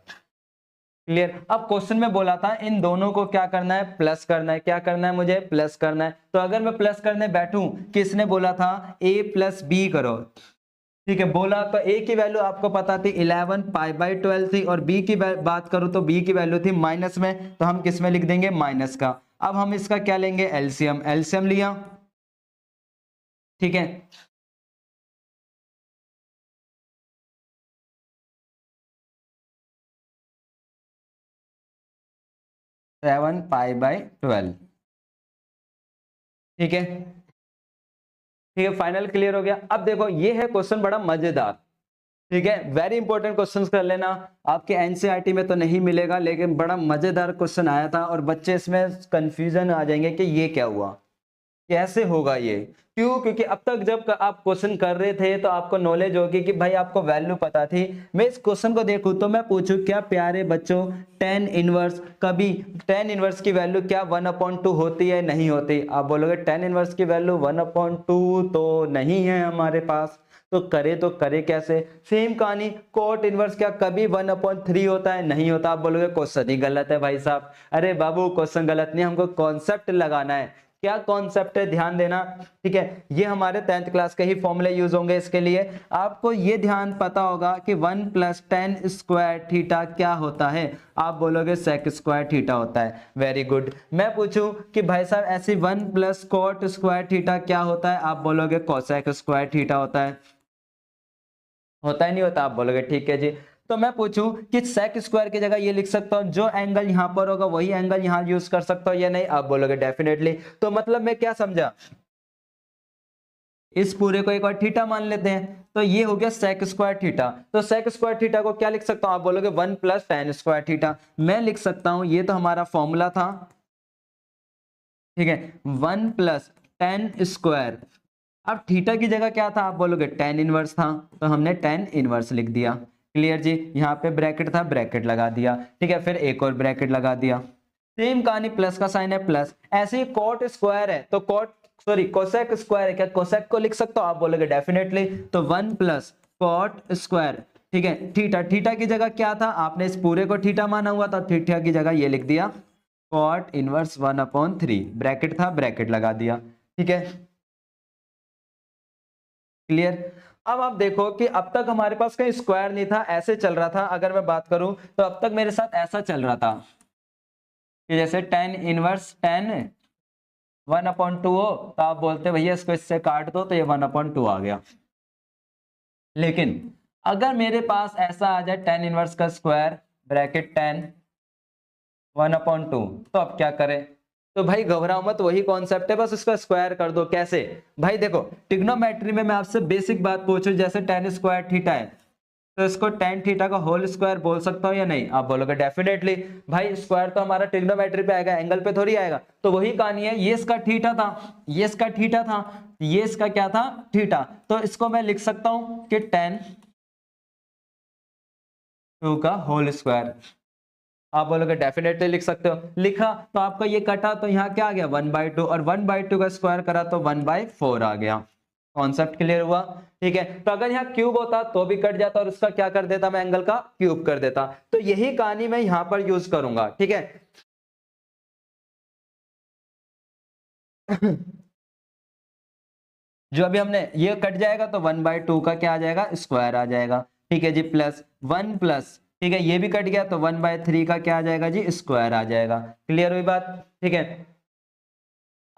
क्लियर। अब क्वेश्चन में बोला था इन दोनों को क्या करना है, प्लस करना है। क्या करना है, मुझे प्लस करना है। तो अगर मैं प्लस करने बैठूं, किसने बोला था a प्लस बी करो, ठीक है, बोला तो a की वैल्यू आपको पता थी 11 पाई बाई 12 थी, और b की बात करूं तो b की वैल्यू थी माइनस में, तो हम किस में लिख देंगे, माइनस का। अब हम इसका क्या लेंगे, एलसीएम। एलसीएम लिया, ठीक है, 7 पाई बाई 12, ठीक है, ठीक है, फाइनल क्लियर हो गया। अब देखो ये है क्वेश्चन बड़ा मजेदार, ठीक है, वेरी इंपॉर्टेंट क्वेश्चंस कर लेना, आपके एनसीईआरटी में तो नहीं मिलेगा, लेकिन बड़ा मजेदार क्वेश्चन आया था, और बच्चे इसमें कंफ्यूजन आ जाएंगे कि ये क्या हुआ, कैसे होगा ये। क्यों, क्योंकि अब तक जब आप क्वेश्चन कर रहे थे तो आपको नॉलेज होगी कि भाई आपको वैल्यू पता थी। मैं इस क्वेश्चन को देखूं तो मैं पूछूं, क्या प्यारे बच्चों tan इनवर्स, कभी tan इनवर्स की वैल्यू क्या 1/2 होती है, नहीं होती। आप बोलोगे tan इनवर्स की वैल्यू 1/2 तो नहीं है हमारे पास, तो करे कैसे। सेम कहानी कोट इनवर्स क्या कभी 1/3 होता है, नहीं होता। आप बोलोगे क्वेश्चन ही गलत है भाई साहब। अरे बाबू क्वेश्चन गलत नहीं, हमको कॉन्सेप्ट लगाना है। क्या कॉन्सेप्ट है, ध्यान देना, ठीक है। ये हमारे 10th क्लास के ही फॉर्मूले यूज होंगे इसके लिए। आपको ये ध्यान पता होगा कि 1 + tan स्क्वायर थीटा क्या होता है। आप बोलोगे sec स्क्वायर थीटा होता है, वेरी गुड। मैं पूछूं कि भाई साहब ऐसी 1 + cot स्क्वायर थीटा क्या होता है, आप बोलोगे cosec स्क्वायर थीटा होता है। होता है नहीं होता, आप बोलोगे ठीक है जी। तो मैं पूछूं कि sec स्क्वायर की जगह ये लिख सकता हूं, जो एंगल यहां पर होगा वही एंगल यहां यूज कर सकता हूं या नहीं, आप बोलोगे डेफिनेटली। तो मतलब मैं क्या समझा, इस पूरे को एक बार थीटा मान लेते हैं, तो ये हो गया sec स्क्वायर थीटा। तो sec स्क्वायर थीटा को क्या लिख सकता हूं, आप बोलोगे 1 + tan स्क्वायर थीटा। मैं लिख सकता हूं, ये तो हमारा फॉर्मूला था, ठीक है, 1 + tan स्क्वायर। अब थीटा की जगह क्या था, आप बोलोगे tan इनवर्स था, तो हमने tan इनवर्स लिख दिया। क्लियर जी, यहाँ पे ब्रैकेट था, ब्रैकेट लगा दिया, ठीक है, फिर एक और ब्रैकेट लगा दिया। सेम कहानी, प्लस का साइन है प्लस। ऐसे ही कॉट स्क्वायर है तो कोसेक स्क्वायर है, क्या कोसेक को लिख सकता हूं, आप बोलोगे डेफिनेटली। तो 1 + कॉट स्क्वायर, ठीक है, थीटा। थीटा की जगह क्या था, आपने इस पूरे को थीटा माना हुआ था, थीटा की जगह ये लिख दिया कॉट इनवर्स 1/3, ब्रैकेट था, ब्रैकेट लगा दिया, ठीक है, क्लियर। अब आप देखो कि अब तक हमारे पास कहीं स्क्वायर नहीं था, ऐसे चल रहा था। अगर मैं बात करूं तो अब तक मेरे साथ ऐसा चल रहा था कि जैसे tan इनवर्स tan 1/2 हो, तो आप बोलते भैया इसको इससे काट दो, तो ये 1/2 आ गया। लेकिन अगर मेरे पास ऐसा आ जाए tan इनवर्स का स्क्वायर, ब्रैकेट tan 1/2, तो अब क्या करें। तो भाई घबराओ मत, वही कॉन्सेप्ट है, बस इसका स्क्वायर कर दो। कैसे भाई, देखो ट्रिग्नोमेट्री में मैं आपसे बेसिक बात पूछूं, जैसे tan स्क्वायर थीटा है, तो इसको tan थीटा का होल स्क्वायर बोल सकता हूं या नहीं, आप बोलोगे डेफिनेटली। भाई स्क्वायर तो हमारा ट्रिग्नोमेट्री पे आएगा, एंगल पे थोड़ी आएगा। तो वही कहानी है, ये इसका थीटा था, ये इसका थीटा था, ये इसका क्या था, थीटा। तो इसको मैं लिख सकता हूं कि tan 2 का होल स्क्वायर, आप बोलोगे डेफिनेटली लिख सकते हो। लिखा तो आपका ये कटा, तो यहाँ क्या आ गया 1/2, और 1/2 का स्क्वायर करा तो 1/4 आ गया। कॉन्सेप्ट क्लियर हुआ, ठीक है। तो अगर यहाँ क्यूब होता तो भी कट जाता, और उसका क्या कर देता मैं, एंगल का क्यूब कर देता। तो यही कहानी मैं यहाँ पर यूज करूंगा, ठीक है। जो अभी हमने ये कट जाएगा तो 1/2 का क्या आ जाएगा, स्क्वायर आ जाएगा, ठीक है जी, प्लस 1 प्लस, ठीक है, ये भी कट गया तो 1/3 का क्या आ जाएगा जी, स्क्वायर आ जाएगा। क्लियर हुई बात, ठीक है।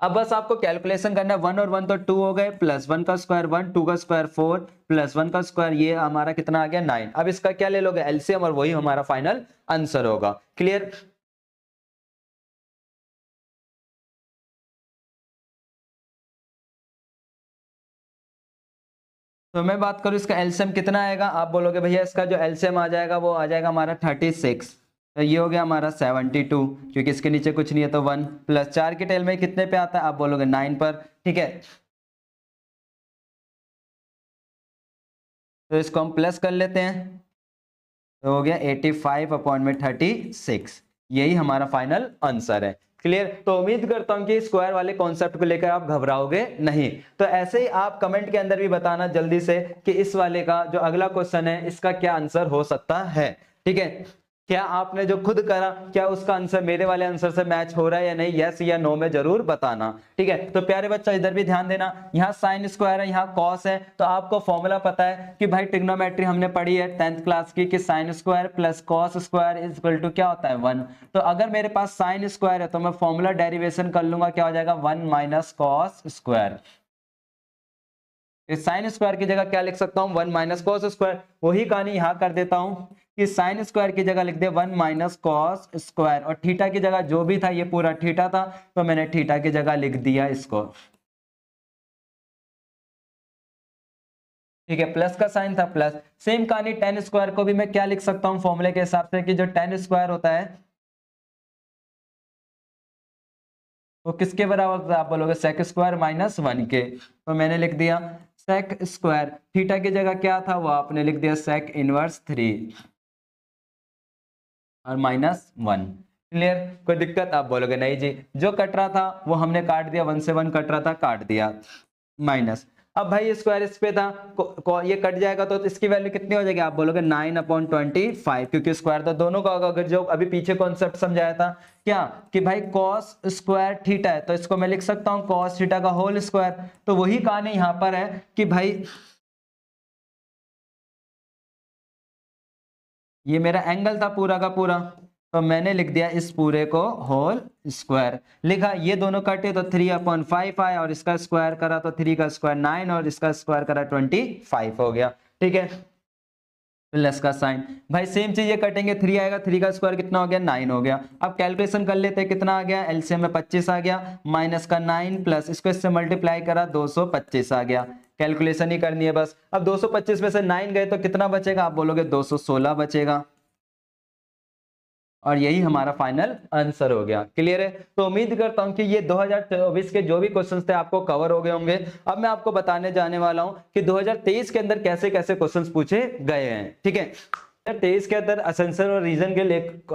अब बस आपको कैलकुलेशन करना है, 1 और 1 तो 2 हो गए, प्लस 1 का स्क्वायर 1, 2 का स्क्वायर 4, प्लस 1 का स्क्वायर ये हमारा कितना आ गया 9। अब इसका क्या ले लोगे, एलसीएम, और वही हमारा फाइनल आंसर होगा। क्लियर। तो मैं बात करूं इसका एलसीएम कितना आएगा, आप बोलोगे भैया इसका जो एलसीएम आ जाएगा वो आ जाएगा हमारा 36। तो ये हो गया हमारा 72, क्योंकि इसके नीचे कुछ नहीं है, तो 1 प्लस 4 के टेल में कितने पे आता है, आप बोलोगे 9 पर, ठीक है। तो इसको हम प्लस कर लेते हैं, तो हो गया 85/36। यही हमारा फाइनल आंसर है। क्लियर। तो उम्मीद करता हूं कि स्क्वायर वाले कॉन्सेप्ट को लेकर आप घबराओगे नहीं। तो ऐसे ही आप कमेंट के अंदर भी बताना जल्दी से कि इस वाले का जो अगला क्वेश्चन है इसका क्या आंसर हो सकता है, ठीक है। क्या आपने जो खुद करा क्या उसका आंसर मेरे वाले आंसर से मैच हो रहा है या नहीं, यस या नो में जरूर बताना। ठीक है, तो प्यारे बच्चों इधर भी ध्यान देना, यहाँ साइन स्क्वायर है, यहाँ कॉस है, तो आपको फॉर्मूला पता है कि भाई ट्रिग्नोमेट्री हमने पढ़ी है 10th क्लास की कि sine square plus cos square is equal to क्या होता है 1। तो अगर मेरे पास साइन स्क्वायर है तो मैं फॉर्मूला डेरिवेशन कर लूंगा, क्या हो जाएगा 1 माइनस कॉस स्क्वायर। इस साइन स्क्वायर की जगह क्या लिख सकता हूं 1 माइनस कॉस स्क्वायर। वही कहानी यहां कर देता हूं कि साइन स्क्वायर की जगह लिख दे 1 माइनस कॉस स्क्वायर, और थीटा की जगह जो भी था ये पूरा थीटा था तो मैंने थीटा की जगह लिख दिया इसको। ठीक है, प्लस का साइन था प्लस। सेम कहानी टेन स्क्वायर को भी मैं क्या लिख सकता हूं फॉर्मूले के हिसाब से कि जो टेन स्क्वायर होता है वो किसके बराबर आप बोलोगे सेक स्क्वायर माइनस 1 के। तो मैंने लिख दिया सेक स्क्वायर, थीटा की जगह क्या था वो आपने लिख दिया सेक इनवर्स 3 और माइनस 1। क्लियर, कोई दिक्कत आप बोलोगे नहीं जी, जो कट रहा था वो हमने काट दिया, 1 से 1 कट रहा था काट दिया माइनस। अब भाई स्क्वायर इस पे था ये कट जाएगा तो इसकी वैल्यू कितनी हो जाएगी आप बोलोगे 9/25, क्योंकि स्क्वायर तो दोनों का होगा। अगर जो अभी पीछे कॉन्सेप्ट समझाया था क्या कि भाई कॉस स्क्वायर थीटा है तो इसको मैं लिख सकता हूं कॉस थीटा का होल स्क्वायर। तो वही कहानी यहां पर है कि भाई ये मेरा एंगल था पूरा का पूरा, तो मैंने लिख दिया इस पूरे को होल स्क्वायर। लिखा ये दोनों कटे तो 3/5 आया, और इसका स्क्वायर करा तो 3 का स्क्वायर 9 और इसका स्क्वायर करा 25 हो गया। ठीक है, प्लस का साइन, भाई सेम चीज ये कटेंगे 3 आएगा, 3 का स्क्वायर कितना हो गया 9 हो गया। अब कैलकुलेशन कर लेते हैं कितना आ गया, एलसीएम में 25 आ गया, माइनस का 9 प्लस इसको इससे मल्टीप्लाई करा 225 आ गया। कैलकुलेशन ही करनी है बस। अब 225 में से 9 गए तो कितना बचेगा आप बोलोगे 216 बचेगा, और यही हमारा फाइनल आंसर हो गया। क्लियर है, तो उम्मीद करता हूं कि ये 2024 के जो भी क्वेश्चंस थे आपको कवर हो गए होंगे। अब मैं आपको बताने जाने वाला हूं कि 2023 के अंदर कैसे कैसे क्वेश्चंस पूछे गए हैं। ठीक है, 2023 के अंदर असेंशन और रीजन के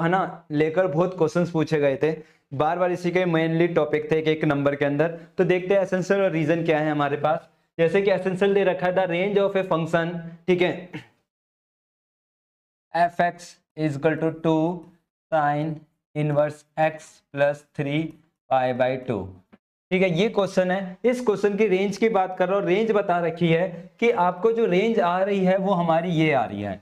है ना लेकर बहुत क्वेश्चंस पूछे गए थे, बार बार इसी के मेनली टॉपिक थे एक नंबर के अंदर। तो देखते हैं असेंशन और रीजन क्या है हमारे पास। जैसे कि एसेंशियल दे रखा है the range of a function, ठीक है, f x is equal to 2 sine inverse x plus 3π/2। ठीक है, ये क्वेश्चन है। इस क्वेश्चन की रेंज की बात कर रहा हूं, रेंज बता रखी है कि आपको जो रेंज आ रही है वो हमारी ये आ रही है।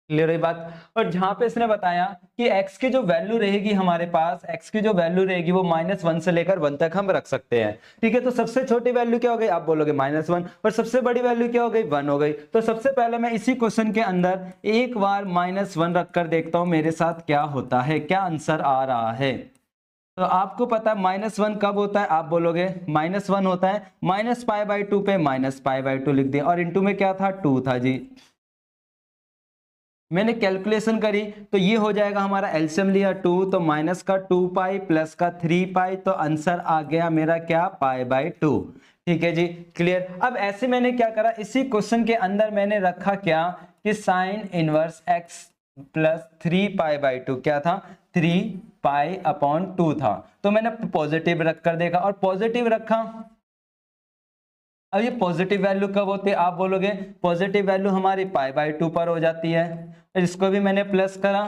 क्लियर है बात। और जहां पे इसने बताया कि x की जो वैल्यू रहेगी हमारे पास, x की जो वैल्यू रहेगी वो -1 से लेकर 1 तक हम रख सकते हैं। ठीक है, तो सबसे छोटी वैल्यू क्या हो गई आप बोलोगे -1, और सबसे बड़ी वैल्यू क्या हो गई 1 हो गई। तो सबसे पहले मैं इसी क्वेश्चन के अंदर एक बार -1 रखकर देखता हूं मेरे साथ क्या होता है, क्या आंसर आ रहा है। तो आपको पता है -1 कब होता है आप बोलोगे -1 होता है -π/2 पे -π/2 लिख दिया, और इंटू में क्या था 2 था जी। मैंने कैलकुलेशन करी तो ये हो जाएगा हमारा एलसीएम लिया 2 तो माइनस का 2π प्लस का 3π, तो आंसर आ गया मेरा क्या π/2। ठीक है जी, क्लियर। अब ऐसे मैंने क्या करा, इसी क्वेश्चन के अंदर मैंने रखा क्या कि साइन इनवर्स x प्लस 3π/2 क्या था 3π/2 था। तो मैंने पॉजिटिव रख कर देखा और पॉजिटिव रखा। अब ये पॉजिटिव वैल्यू कब होती है आप बोलोगे, पॉजिटिव वैल्यू हमारी π/2 पर हो जाती है। इसको भी मैंने प्लस करा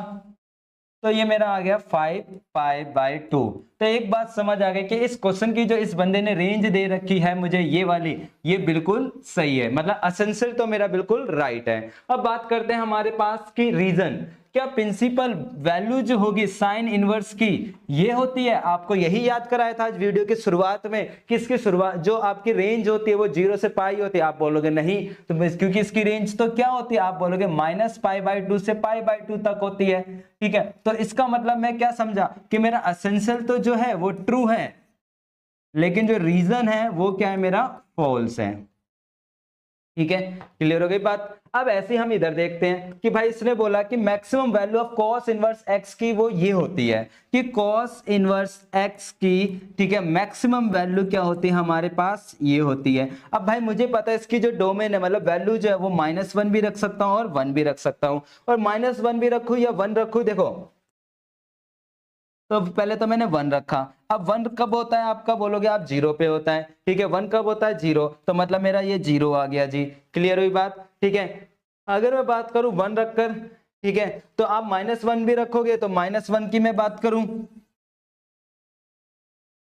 तो ये मेरा आ गया 5π/2। तो एक बात समझ आ गई कि इस क्वेश्चन की जो इस बंदे ने रेंज दे रखी है मुझे ये वाली, ये बिल्कुल सही है, मतलब असेंशियल तो मेरा बिल्कुल राइट है। अब बात करते हैं हमारे पास की रीजन। क्या प्रिंसिपल वैल्यू जो होगी साइन इनवर्स की ये होती है, आपको यही याद कराया था आज वीडियो की शुरुआत में कि इसकी शुरुआत जो आपकी रेंज होती है वो 0 से पाई होती है। आप बोलोगे नहीं, तो क्योंकि इसकी रेंज तो क्या होती है आप बोलोगे -π/2 से π/2 तक होती है। ठीक है, तो इसका मतलब मैं क्या समझा कि मेरा असेंशियल तो जो है वो ट्रू है, लेकिन जो रीजन है वो क्या है मेरा फॉल्स है। ठीक है, क्लियर हो गई बात। अब ऐसे हम इधर देखते हैं कि भाई इसने बोला कि maximum value of cos inverse x की वो ये होती है कि कॉस इनवर्स एक्स की, ठीक है, मैक्सिमम वैल्यू क्या होती है हमारे पास ये होती है। अब भाई मुझे पता है इसकी जो डोमेन है मतलब वैल्यू जो है वो -1 भी रख सकता हूं और 1 भी रख सकता हूं, और -1 भी रखूं या 1 रखूं, देखो तो पहले तो मैंने 1 रखा। अब 1 कब होता है आपका बोलोगे आप 0 पे होता है। ठीक है, 1 कब होता है 0, तो मतलब मेरा ये 0 आ गया जी। क्लियर हुई बात। ठीक है, अगर मैं बात करूं 1 रखकर ठीक है, तो आप -1 भी रखोगे तो -1 की मैं बात करूं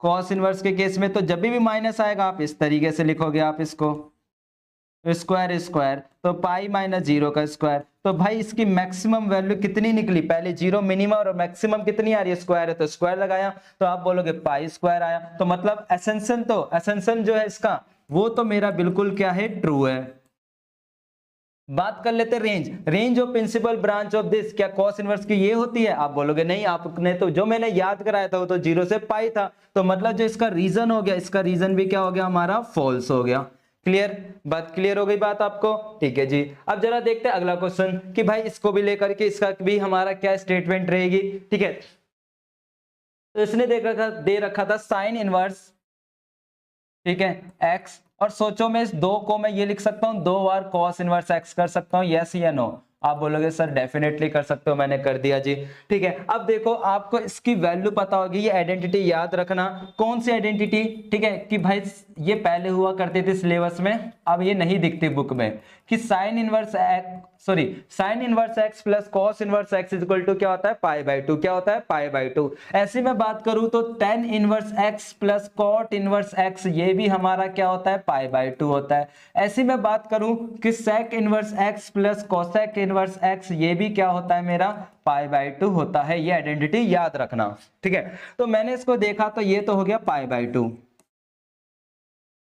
कॉस इनवर्स के केस में, तो जब भी माइनस आएगा आप इस तरीके से लिखोगे, आप इसको स्क्वायर स्क्वायर, तो पाई -0 का स्क्वायर। तो भाई इसकी मैक्सिमम वैल्यू कितनी निकली, पहले 0 मिनिमम और मैक्सिमम कितनी आ रही है, स्क्वायर है तो स्क्वायर लगाया, तो आप बोलोगे पाई स्क्वायर आया। तो मतलब एसेंशन जो है इसका वो तो मेरा बिल्कुल क्या है, ट्रू है। बात कर लेते range of principal branch of this, क्या कॉस इनवर्स की ये होती है, आप बोलोगे नहीं, आपने तो जो मैंने याद कराया था वो तो 0 से पाई था, तो मतलब जो इसका रीजन हो गया, इसका रीजन भी क्या हो गया हमारा, फॉल्स हो गया। क्लियर, बात क्लियर हो गई बात आपको, ठीक है जी। अब जरा देखते हैं अगला क्वेश्चन कि भाई इसको भी लेकर के इसका भी हमारा क्या स्टेटमेंट रहेगी, ठीक है। तो इसने दे रखा था साइन इनवर्स, ठीक है, एक्स, और सोचो मैं इस 2 को मैं ये लिख सकता हूं 2 बार कॉस इनवर्स एक्स कर सकता हूं, यस या नो, आप बोलोगे सर डेफिनेटली कर सकते हो, मैंने कर दिया जी। ठीक है, अब देखो आपको इसकी वैल्यू पता होगी, ये आइडेंटिटी याद रखना। कौन सी आइडेंटिटी, ठीक है, कि भाई ये पहले हुआ करती थी सिलेबस में, अब ये नहीं दिखती बुक में, कि sine inverse x plus cos inverse x is equal to क्या होता है, पाई/2, क्या होता है, पाई/2। ऐसी मैं बात करूं तो tan inverse x plus cot inverse x, ये भी हमारा क्या होता है, पाई/2 होता है। ऐसी मैं बात करूं कि sec inverse x plus cosec inverse x, ये भी क्या होता है मेरा, पाई/2 होता है। ये आइडेंटिटी याद रखना, ठीक है। तो मैंने इसको देखा तो ये तो हो गया पाई/2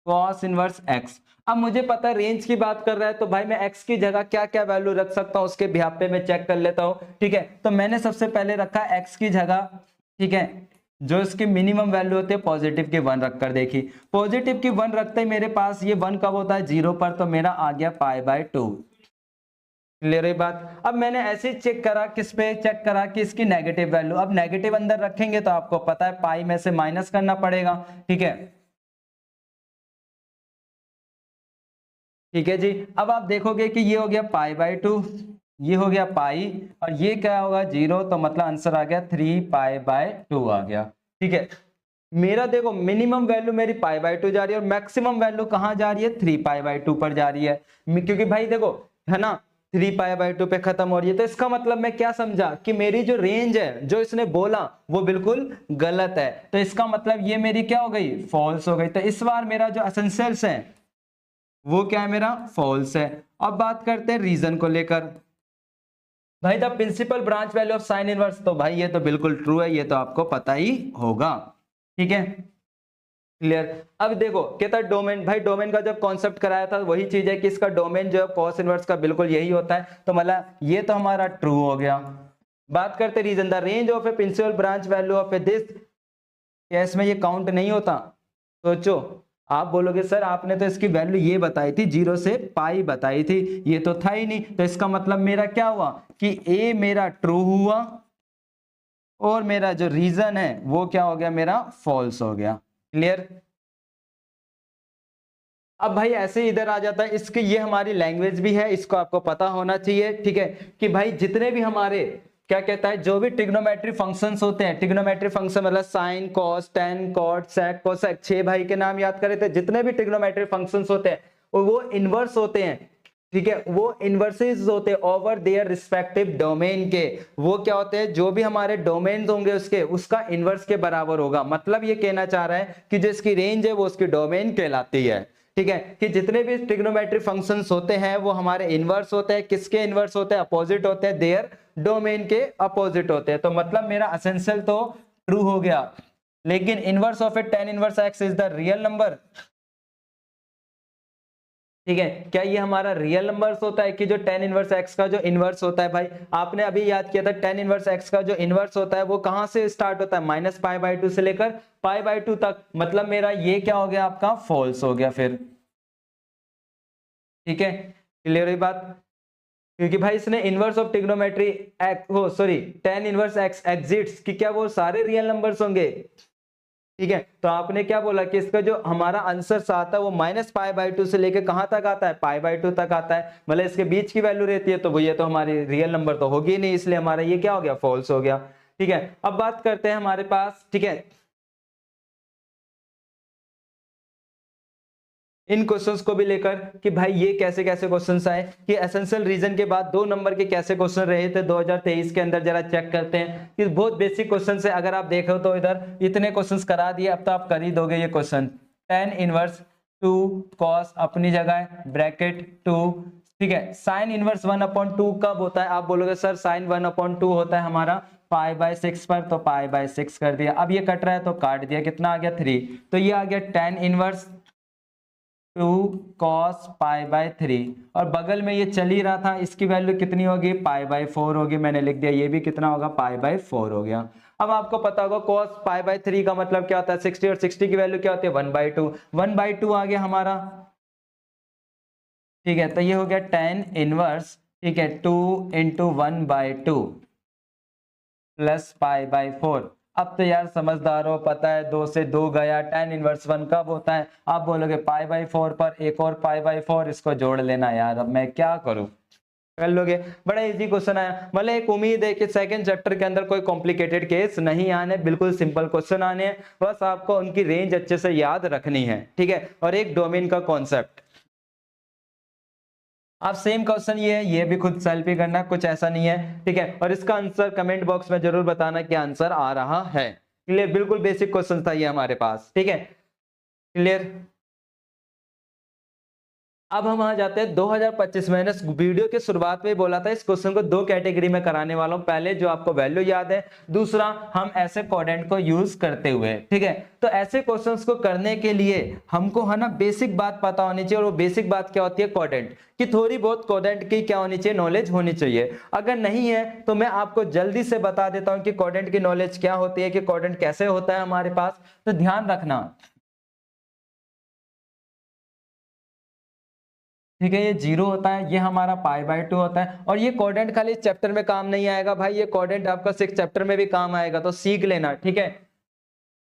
कॉस इनवर्स एक्स। अब मुझे पता है रेंज की बात कर रहा है, तो भाई मैं एक्स की जगह क्या क्या वैल्यू रख सकता हूं उसके बिहाफ पे मैं चेक कर लेता हूं, ठीक है। तो मैंने सबसे पहले रखा एक्स की जगह, ठीक है, जो इसकी मिनिमम वैल्यू होती है पॉजिटिव की 1 रखकर देखी, पॉजिटिव की 1 रखते ही मेरे पास ये 1 कब होता है, 0 पर, तो मेरा आ गया पाई/2। क्लियर है बात। अब मैंने ऐसे चेक करा, किस पे चेक करा कि इसकी नेगेटिव वैल्यू, अब नेगेटिव अंदर रखेंगे तो आपको पता है पाई में से माइनस करना पड़ेगा, ठीक है, ठीक है जी। अब आप देखोगे कि ये हो गया पाई/2, ये हो गया पाई, और ये क्या होगा 0, तो मतलब आंसर आ गया 3 पाई/2 आ गया, ठीक है। मेरा देखो मिनिमम वैल्यू मेरी पाई/2 जा रही है और मैक्सिमम वैल्यू कहां जा रही है, 3 पाई/2 पर जा रही है, क्योंकि भाई देखो है ना 3 पाई/2 पे खत्म हो रही है। तो इसका मतलब मैं क्या समझा कि मेरी जो रेंज है जो इसने बोला वो बिल्कुल गलत है, तो इसका मतलब ये मेरी क्या हो गई, फॉल्स हो गई। तो इस बार मेरा जो एसेंशियल्स है वो क्या है, मेरा फॉल्स है। अब बात करते हैं रीजन को लेकर, भाई the principal branch value of sine inverse, तो भाई ये तो बिल्कुल ट्रू है, ये तो आपको पता ही होगा, ठीक है, क्लियर। अब देखो कहता है डोमेन, भाई डोमेन का जब कॉन्सेप्ट कराया था वही चीज है कि इसका डोमेन जो है कॉस इनवर्स का बिल्कुल यही होता है, तो मतलब ये तो हमारा ट्रू हो गया। बात करते region, the range of a principal branch value of a this, इसमें ये काउंट नहीं होता, सोचो, आप बोलोगे सर आपने तो इसकी वैल्यू ये बताई थी 0 से पाई बताई थी, ये तो था ही नहीं, तो इसका मतलब मेरा क्या हुआ कि ए मेरा ट्रू हुआ और मेरा जो रीजन है वो क्या हो गया, मेरा फॉल्स हो गया। क्लियर। अब भाई ऐसे ही इधर आ जाता है, इसकी ये हमारी लैंग्वेज भी है, इसको आपको पता होना चाहिए, ठीक है, कि भाई जितने भी हमारे क्या कहता है, जो भी ट्रिग्नोमेट्री फंक्शंस होते हैं, ट्रिग्नोमेट्री फंक्शन मतलब sine cos tan cot sec cosec, 6 भाई के नाम याद करे थे, जितने भी ट्रिग्नोमेट्री फंक्शंस होते हैं वो इनवर्स होते हैं, ठीक है, वो इनवर्सेस होते हैं ओवर देयर रिस्पेक्टिव डोमेन के, वो क्या होते हैं, जो भी हमारे डोमेन होंगे उसके, उसका इनवर्स के बराबर होगा। मतलब ये कहना चाह रहा है कि जो इसकी रेंज है वो उसकी डोमेन कहलाती है, ठीक है, कि जितने भी ट्रिग्नोमेट्री फंक्शंस होते हैं वो हमारे इनवर्स होते हैं, किसके इनवर्स होते हैं, अपोजिट होते हैं, देयर डोमेन के अपोजिट होते हैं। तो मतलब मेरा एसेंशियल तो ट्रू हो गया, लेकिन inverse of A ten inverse x is the real number, ठीक है, क्या ये हमारा रियल नंबर्स होता है कि जो टेन इनवर्स एक्स का जो इनवर्स होता है, भाई आपने अभी याद किया था टेन इनवर्स एक्स का जो इनवर्स होता है वो कहां से स्टार्ट होता है, -पाई/2 से लेकर पाई/2 तक, मतलब मेरा ये क्या हो गया, आपका फॉल्स हो गया फिर, ठीक है, क्लियर हुई बात। क्योंकि भाई इसने इनवर्स ऑफ ट्रिग्नोमेट्री एक्स, वो sorry ten inverse x exits कि क्या वो सारे रियल नंबर्स होंगे, ठीक है, तो आपने क्या बोला कि इसका जो हमारा आंसर आता है वो -पाई/2 से लेके कहां तक आता है, पाई/2 तक आता है, मतलब इसके बीच की वैल्यू रहती है, तो वो ये तो हमारी रियल नंबर तो होगी नहीं, इसलिए हमारा ये क्या हो गया, फॉल्स हो गया, ठीक है। अब बात करते हैं हमारे पास, ठीक है, इन क्वेश्चंस को भी लेकर कि भाई ये कैसे कैसे क्वेश्चंस आए, कि एसेंशियल रीजन के बाद 2 नंबर के कैसे क्वेश्चन रहे थे 2023 के अंदर, जरा चेक करते हैं कि बहुत बेसिक क्वेश्चन है। अगर आप देखो तो इधर इतने क्वेश्चंस करा दिए, अब तो आप कर ही दोगे ये क्वेश्चन। tan इनवर्स 2 cos अपनी जगह ब्रैकेट 2, ठीक है। sin इनवर्स 1/2 कब होता है? आप बोलोगे सर sin 1/2 होता है हमारा π/6 पर, तो π/6 कर दिया। अब ये कट रहा है तो काट दिया, कितना आ गया 3, तो ये आ गया tan इनवर्स 2 cos π/3, और बगल में ये चल ही रहा था, इसकी वैल्यू कितनी होगी? π/4 होगी। मैंने लिख दिया ये भी कितना होगा? π/4 हो गया। अब आपको पता होगा cos π/3 का मतलब क्या होता है? 60, और 60 की वैल्यू क्या होती है? 1/2। 1/2 आ गया हमारा, ठीक है। तो ये हो गया tan इनवर्स, ठीक है, 2 × 1/2 प्लस π/4। अब तो यार समझदार हो, पता है 2 से 2 गया। tan इनवर्स 1 कब होता है? आप बोलोगे π/4 पर एक और π/4, इसको जोड़ लेना। यार अब मैं क्या करूं? कर लोगे, बड़ा इजी क्वेश्चन आया। मतलब एक उम्मीद है कि सेकंड चैप्टर के अंदर कोई कॉम्प्लिकेटेड केस नहीं आने, बिल्कुल सिंपल क्वेश्चन आने हैं, बस आपको उनकी रेंज अच्छे से याद रखनी है, ठीक है, और एक डोमेन का कॉन्सेप्ट। आप सेम क्वेश्चन ये भी खुद सेल्फ ही करना, कुछ ऐसा नहीं है, ठीक है। और इसका आंसर कमेंट बॉक्स में जरूर बताना कि आंसर आ रहा है। क्लियर? बिल्कुल बेसिक क्वेश्चन था ये हमारे पास, ठीक है। क्लियर? अब हम आ जाते हैं 2025 में। वीडियो के शुरुआत में बोला था इस क्वेश्चन को 2 कैटेगरी में कराने वाला हूं। पहले जो आपको वैल्यू याद है, दूसरा हम ऐसे कोडेंट को यूज करते हुए, ठीक है। तो ऐसे क्वेश्चंस को करने के लिए हमको है ना बेसिक बात पता होनी चाहिए, और वो बेसिक बात क्या होती है? कोडेंट की। थोड़ी बहुत कोडेंट की क्या होनी चाहिए? नॉलेज होनी चाहिए। अगर नहीं है तो मैं आपको जल्दी से बता देता हूं कि कोडेंट की नॉलेज क्या होती है, कि कोडेंट कैसे होता है हमारे पास। तो ध्यान रखना, ठीक है। ये 0 होता है, ये हमारा π/2 होता है। और ये कोडेंट खाली इस चैप्टर में काम नहीं आएगा भाई, ये कोडेंट आपका 6 चैप्टर में भी काम आएगा, तो सीख लेना, ठीक है।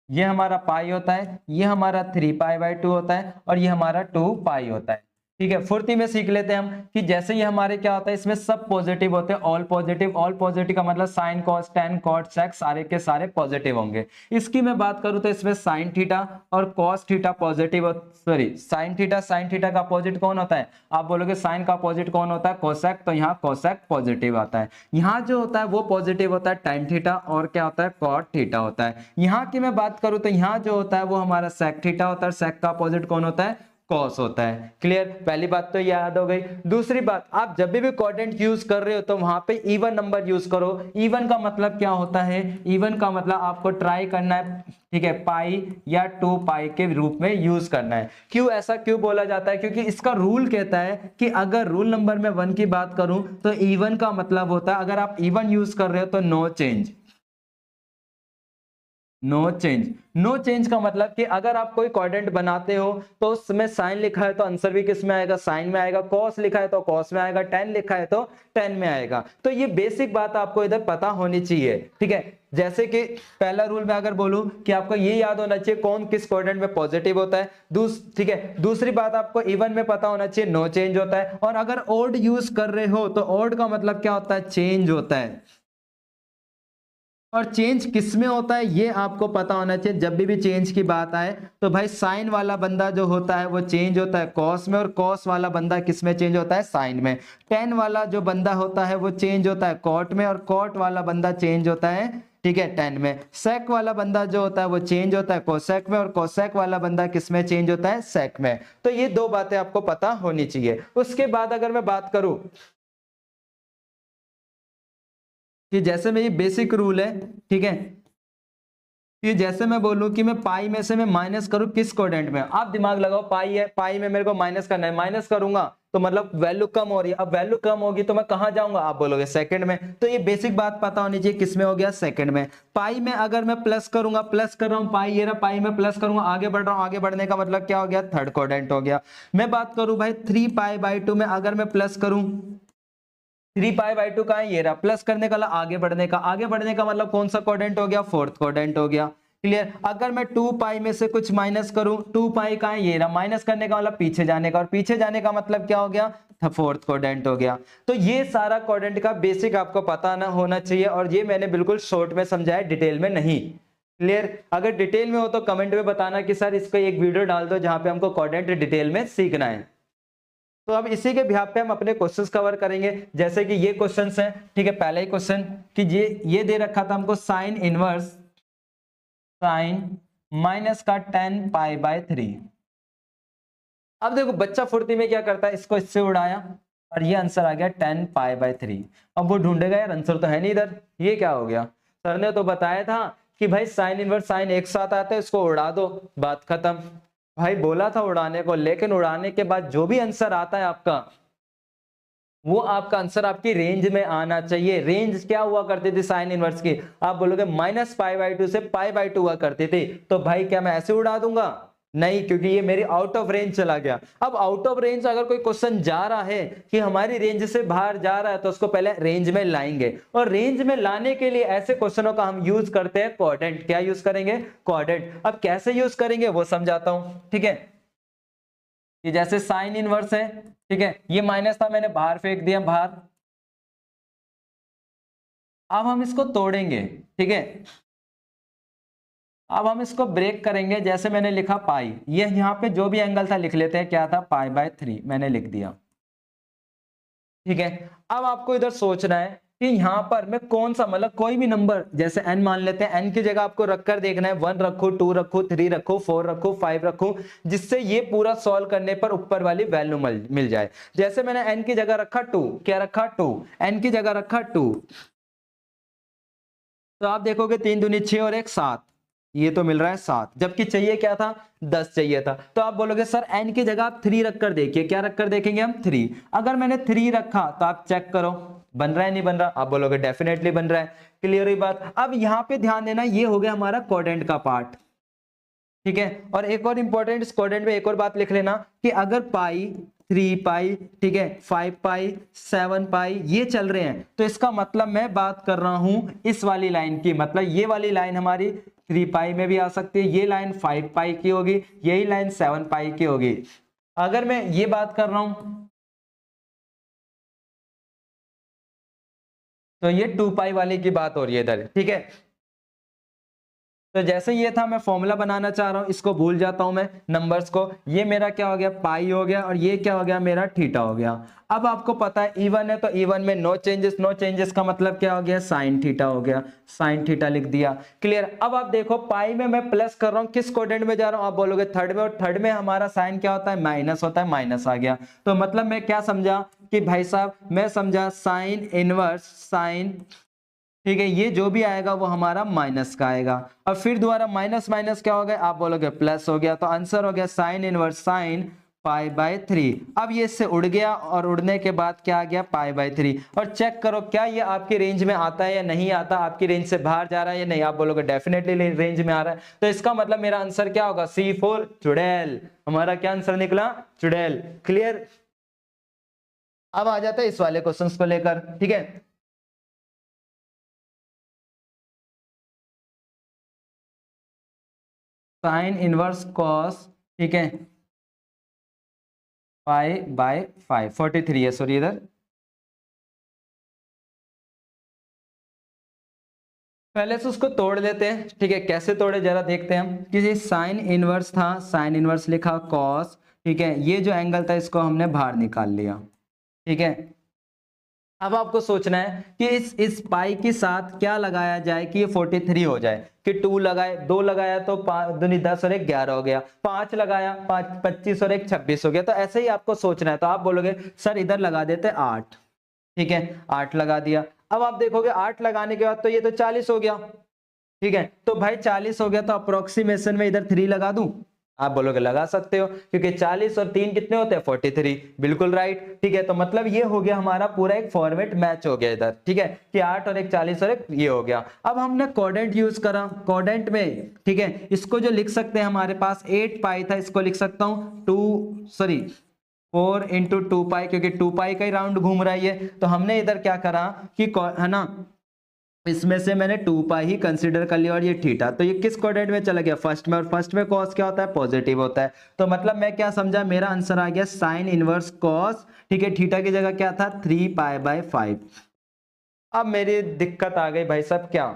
ये हमारा पाई होता है, ये हमारा 3π/2 होता है, और ये हमारा 2π होता है, ठीक है। फुर्ती में सीख लेते हैं हम कि जैसे ये हमारे क्या होता है, इसमें सब पॉजिटिव होते हैं, ऑल पॉजिटिव। ऑल पॉजिटिव का मतलब sine cos tan cot sec सारे के सारे पॉजिटिव होंगे। इसकी मैं बात करूं तो इसमें साइन थीटा और cos theta positive, sorry sine theta का अपोजिट कौन होता है? आप बोलोगे साइन का अपोजिट कौन होता है? कोसेक। तो यहाँ कोसेक पॉजिटिव आता है। यहाँ जो होता है वो पॉजिटिव होता है टेन थीटा, और क्या होता है? कॉट थीटा होता है। यहाँ की मैं बात करूं तो यहाँ जो होता है वो हमारा सेक थीटा होता है, सेक का अपोजिट कौन होता है? कॉस होता है। क्लियर? पहली बात तो याद हो गई। दूसरी बात, आप जब भी कोडेंट यूज कर रहे हो तो वहां पे इवन नंबर यूज करो। इवन का मतलब क्या होता है? इवन का मतलब आपको ट्राई करना है, ठीक है, पाई या 2π के रूप में यूज करना है। क्यों ऐसा क्यों बोला जाता है? क्योंकि इसका रूल कहता है कि अगर रूल नंबर में 1 की बात करूं तो इवन का मतलब होता है, अगर आप इवन यूज कर रहे हो तो no change. No change. No change का मतलब कि अगर आप कोई कोडेंट बनाते हो तो उसमें साइन लिखा है तो आंसर भी किस में आएगा? साइन में आएगा। कॉस लिखा है तो कॉस में आएगा। टेन लिखा है तो टेन में आएगा। तो ये बेसिक बात आपको इधर पता होनी चाहिए, ठीक है। जैसे कि पहला रूल में अगर बोलूं कि आपको ये याद होना चाहिए कौन किस कोडेंट में पॉजिटिव होता है, ठीक है। दूसरी बात आपको इवन में पता होना चाहिए नो चेंज होता है। और अगर ओड यूज कर रहे हो तो ओड का मतलब क्या होता है? चेंज होता है। और चेंज किस में होता है ये आपको पता होना चाहिए। जब भी चेंज की बात आए तो भाई साइन वाला बंदा जो होता है वो चेंज होता है कॉस में, और कॉस वाला बंदा किस में चेंज होता है? साइन में। टेन वाला जो बंदा होता है वो चेंज होता है कॉट में, और कॉट वाला बंदा चेंज होता है, ठीक है, टेन में। सेक वाला बंदा जो होता है वो चेंज होता है कोसेक में, और कोसेक वाला बंदा किस में चेंज होता है? सेक में। तो ये दो बातें आपको पता होनी चाहिए। उसके बाद अगर मैं बात करूं कि जैसे में ये बेसिक रूल है, ठीक है, कि जैसे मैं बोलूं कि मैं पाई में से मैं माइनस करूं किस कोडेंट में, आप दिमाग लगाओ। पाई है, पाई में मेरे को माइनस करना है, माइनस करूंगा तो मतलब वैल्यू कम हो रही है। अब वैल्यू कम होगी तो मैं कहां जाऊंगा? आप बोलोगे सेकंड में। तो ये बेसिक बात पता होनी चाहिए, किस में हो गया? सेकंड में। पाई में अगर मैं प्लस करूंगा, प्लस कर रहा हूं, पाई ये रहा, पाई में प्लस करूंगा, आगे बढ़ रहा हूं, आगे बढ़ने का मतलब क्या हो गया? थर्ड कोडेंट हो गया। मैं बात करूं भाई 3π/2 में अगर मैं प्लस करूं, 3π/2 का है, ये रहा। प्लस करने का आगे बढ़ने का, आगे बढ़ने का मतलब कौन सा कोडेंट हो गया? फोर्थ कोडेंट हो गया। क्लियर? अगर मैं 2π में से कुछ माइनस करूं, 2π का है, ये रहा। माइनस करने का मतलब पीछे जाने का, और पीछे जाने का मतलब क्या हो गया? फोर्थ कोडेंट हो गया। तो ये सारा कोडेंट का बेसिक आपको पता ना होना चाहिए, और ये मैंने बिल्कुल शॉर्ट में समझाया, डिटेल में नहीं। क्लियर? अगर डिटेल में हो तो कमेंट में बताना कि सर इसको एक वीडियो डाल दो जहां पे हमको कोऑर्डिनेट डिटेल में सीखना है। तो अब इसी के बिहाफ पे हम अपने क्वेश्चंस कवर करेंगे, जैसे कि ये क्वेश्चंस हैं, ठीक है। पहला ही क्वेश्चन कि ये दे रखा था हमको साइन इनवर्स साइन माइनस का 10π/3। अब देखो बच्चा फुर्ती में क्या करता है, इसको इससे उड़ाया और ये आंसर आ गया 10π/3। अब वो ढूंढेगा यार आंसर तो है नहीं इधर, ये क्या हो गया, सर ने तो बताया था कि भाई साइन इनवर्स साइन एक साथ आता है, इसको उड़ा दो, बात खत्म। भाई बोला था उड़ाने को, लेकिन उड़ाने के बाद जो भी आंसर आता है आपका, वो आपका आंसर आपकी रेंज में आना चाहिए। रेंज क्या हुआ करती थी साइन इनवर्स की, आप बोलोगे -π/2 से π/2 हुआ करती थी, तो भाई क्या मैं ऐसे उड़ा दूंगा, नहीं, क्योंकि ये मेरी आउट ऑफ रेंज चला गया। अब आउट ऑफ रेंज अगर कोई क्वेश्चन जा रहा है कि हमारी रेंज से बाहर जा रहा है, तो उसको पहले रेंज में लाएंगे, और रेंज में लाने के लिए ऐसे क्वेश्चनों का हम यूज करते हैं कोऑर्डिनेट। क्या यूज करेंगे, कोऑर्डिनेट। अब कैसे यूज करेंगे वो समझाता हूं, ठीक है। कि जैसे साइन इनवर्स है, ठीक है, ये माइनस था, मैंने बाहर फेंक दिया बाहर। अब हम इसको तोड़ेंगे, ठीक है। अब हम इसको ब्रेक करेंगे, जैसे मैंने लिखा पाई, ये यहाँ पे जो भी एंगल था लिख लेते हैं, क्या था, π/3 मैंने लिख दिया, ठीक है। अब आपको इधर सोचना है कि यहाँ पर मैं कौन सा, मतलब कोई भी नंबर, जैसे n मान लेते हैं, n की जगह आपको रखकर देखना है 1 रखो, 2 रखो, 3 रखो, 4 रखो, 5 रखो, जिससे ये पूरा सॉल्व करने पर ऊपर वाली वैल्यू मिल जाए। जैसे मैंने n की जगह रखा 2, क्या रखा 2, n की जगह रखा 2, तो आप देखोगे 3 दूनी 6 और 1 7, ये तो मिल रहा है 7, जबकि चाहिए क्या था, 10 चाहिए था। तो आप बोलोगे सर n की जगह आप 3 रखकर देखिए, क्या रखकर देखेंगे हम, 3। अगर मैंने 3 रखा तो आप चेक करो बन रहा है नहीं बन रहा, आप बोलोगे डेफिनेटली बन रहा है। क्लियर हुई बात। अब यहाँ पे ध्यान देना, ये हो गया हमारा कोऑर्डिनेट का पार्ट, ठीक है। और एक और इंपॉर्टेंट, इस कोऑर्डिनेट में एक और बात लिख लेना कि अगर पाई, 3π, ठीक है, 5π, 7π ये चल रहे हैं, तो इसका मतलब मैं बात कर रहा हूं इस वाली लाइन की, मतलब ये वाली लाइन हमारी 3π में भी आ सकती है, ये लाइन 5π की होगी, यही लाइन 7π की होगी। अगर मैं ये बात कर रहा हूं तो ये 2π वाले की बात हो रही है इधर, ठीक है। तो जैसे ये था, मैं फॉर्मूला बनाना चाह रहा हूं, इसको भूल जाता हूं मैं नंबर्स को, ये मेरा क्या हो गया, पाई हो गया, और ये क्या हो गया, मेरा थीटा हो गया। अब आपको पता है इवन है, तो इवन में नो चेंजेस, नो चेंजेस का मतलब क्या हो गया, साइन थीटा हो गया, साइन थीटा लिख दिया। क्लियर। अब आप देखो पाई में मैं प्लस कर रहा हूं, किस कोऑर्डिनेट में जा रहा हूं, आप बोलोगे थर्ड में, और थर्ड में हमारा साइन क्या होता है, माइनस होता है, माइनस आ गया। तो मतलब मैं क्या समझा कि भाई साहब, मैं समझा साइन इनवर्स साइन, ठीक है, ये जो भी आएगा वो हमारा माइनस का आएगा, और फिर दोबारा माइनस माइनस क्या हो गया, आप बोलोगे प्लस हो गया। तो आंसर हो गया साइन इनवर्स साइन π/3। अब ये इससे उड़ गया, और उड़ने के बाद क्या आ गया, π/3। और चेक करो क्या ये आपकी रेंज में आता है या नहीं आता, आपकी रेंज से बाहर जा रहा है या नहीं, आप बोलोगे डेफिनेटली रेंज में आ रहा है। तो इसका मतलब मेरा आंसर क्या होगा, C4 चुड़ैल। हमारा क्या आंसर निकला, चुड़ैल। क्लियर। अब आ जाता है इस वाले क्वेश्चन को लेकर, ठीक है। साइन इनवर्स कॉस, ठीक है, π/5 43 है, सॉरी इधर पहले से उसको तोड़ लेते हैं, ठीक है। कैसे तोड़े जरा देखते हैं हम। किसी साइन इनवर्स था, साइन इनवर्स लिखा कॉस, ठीक है, ये जो एंगल था इसको हमने बाहर निकाल लिया, ठीक है। अब आपको सोचना है कि इस पाई के साथ क्या लगाया जाए कि ये 43 हो जाए, कि 2 लगाए, 2 लगाया तो 5 दूनी 10 और 1 11 हो गया, 5 लगाया 5 25 और 1 26 हो गया। तो ऐसे ही आपको सोचना है। तो आप बोलोगे सर इधर लगा देते 8, ठीक है, 8 लगा दिया। अब आप देखोगे 8 लगाने के बाद तो ये तो 40 हो गया, ठीक है। तो भाई 40 हो गया, तो अप्रोक्सीमेशन में इधर 3 लगा दूं, आप बोलोगे लगा सकते हो, क्योंकि 40 और 3 कितने होते हैं, 43। बिल्कुल राइट, ठीक है। तो मतलब ये हो गया हमारा पूरा एक फॉर्मेट मैच हो गया इधर, ठीक है, कि 8 और 1 40 और 1 ये हो गया। अब हमने कोऑर्डिनेट यूज करा, कोऑर्डिनेट में, ठीक है, इसको जो लिख सकते हैं, हमारे पास 8π था, इसको लिख सकता हूं 4 इंटू 2π, क्योंकि 2π का ही राउंड घूम रहा है। तो हमने इधर क्या करा कि, है ना, इसमें से मैंने 2π ही कंसीडर कर लिया, और ये थीटा, तो ये किस कोऑर्डिनेट में चला गया, फर्स्ट में, और फर्स्ट में कॉस क्या होता है, पॉजिटिव होता है। तो मतलब मैं क्या समझा, मेरा आंसर आ गया साइन इनवर्स कॉस, ठीक है, थीटा की जगह क्या था, 3π/5। अब मेरी दिक्कत आ गई भाई साहब, क्या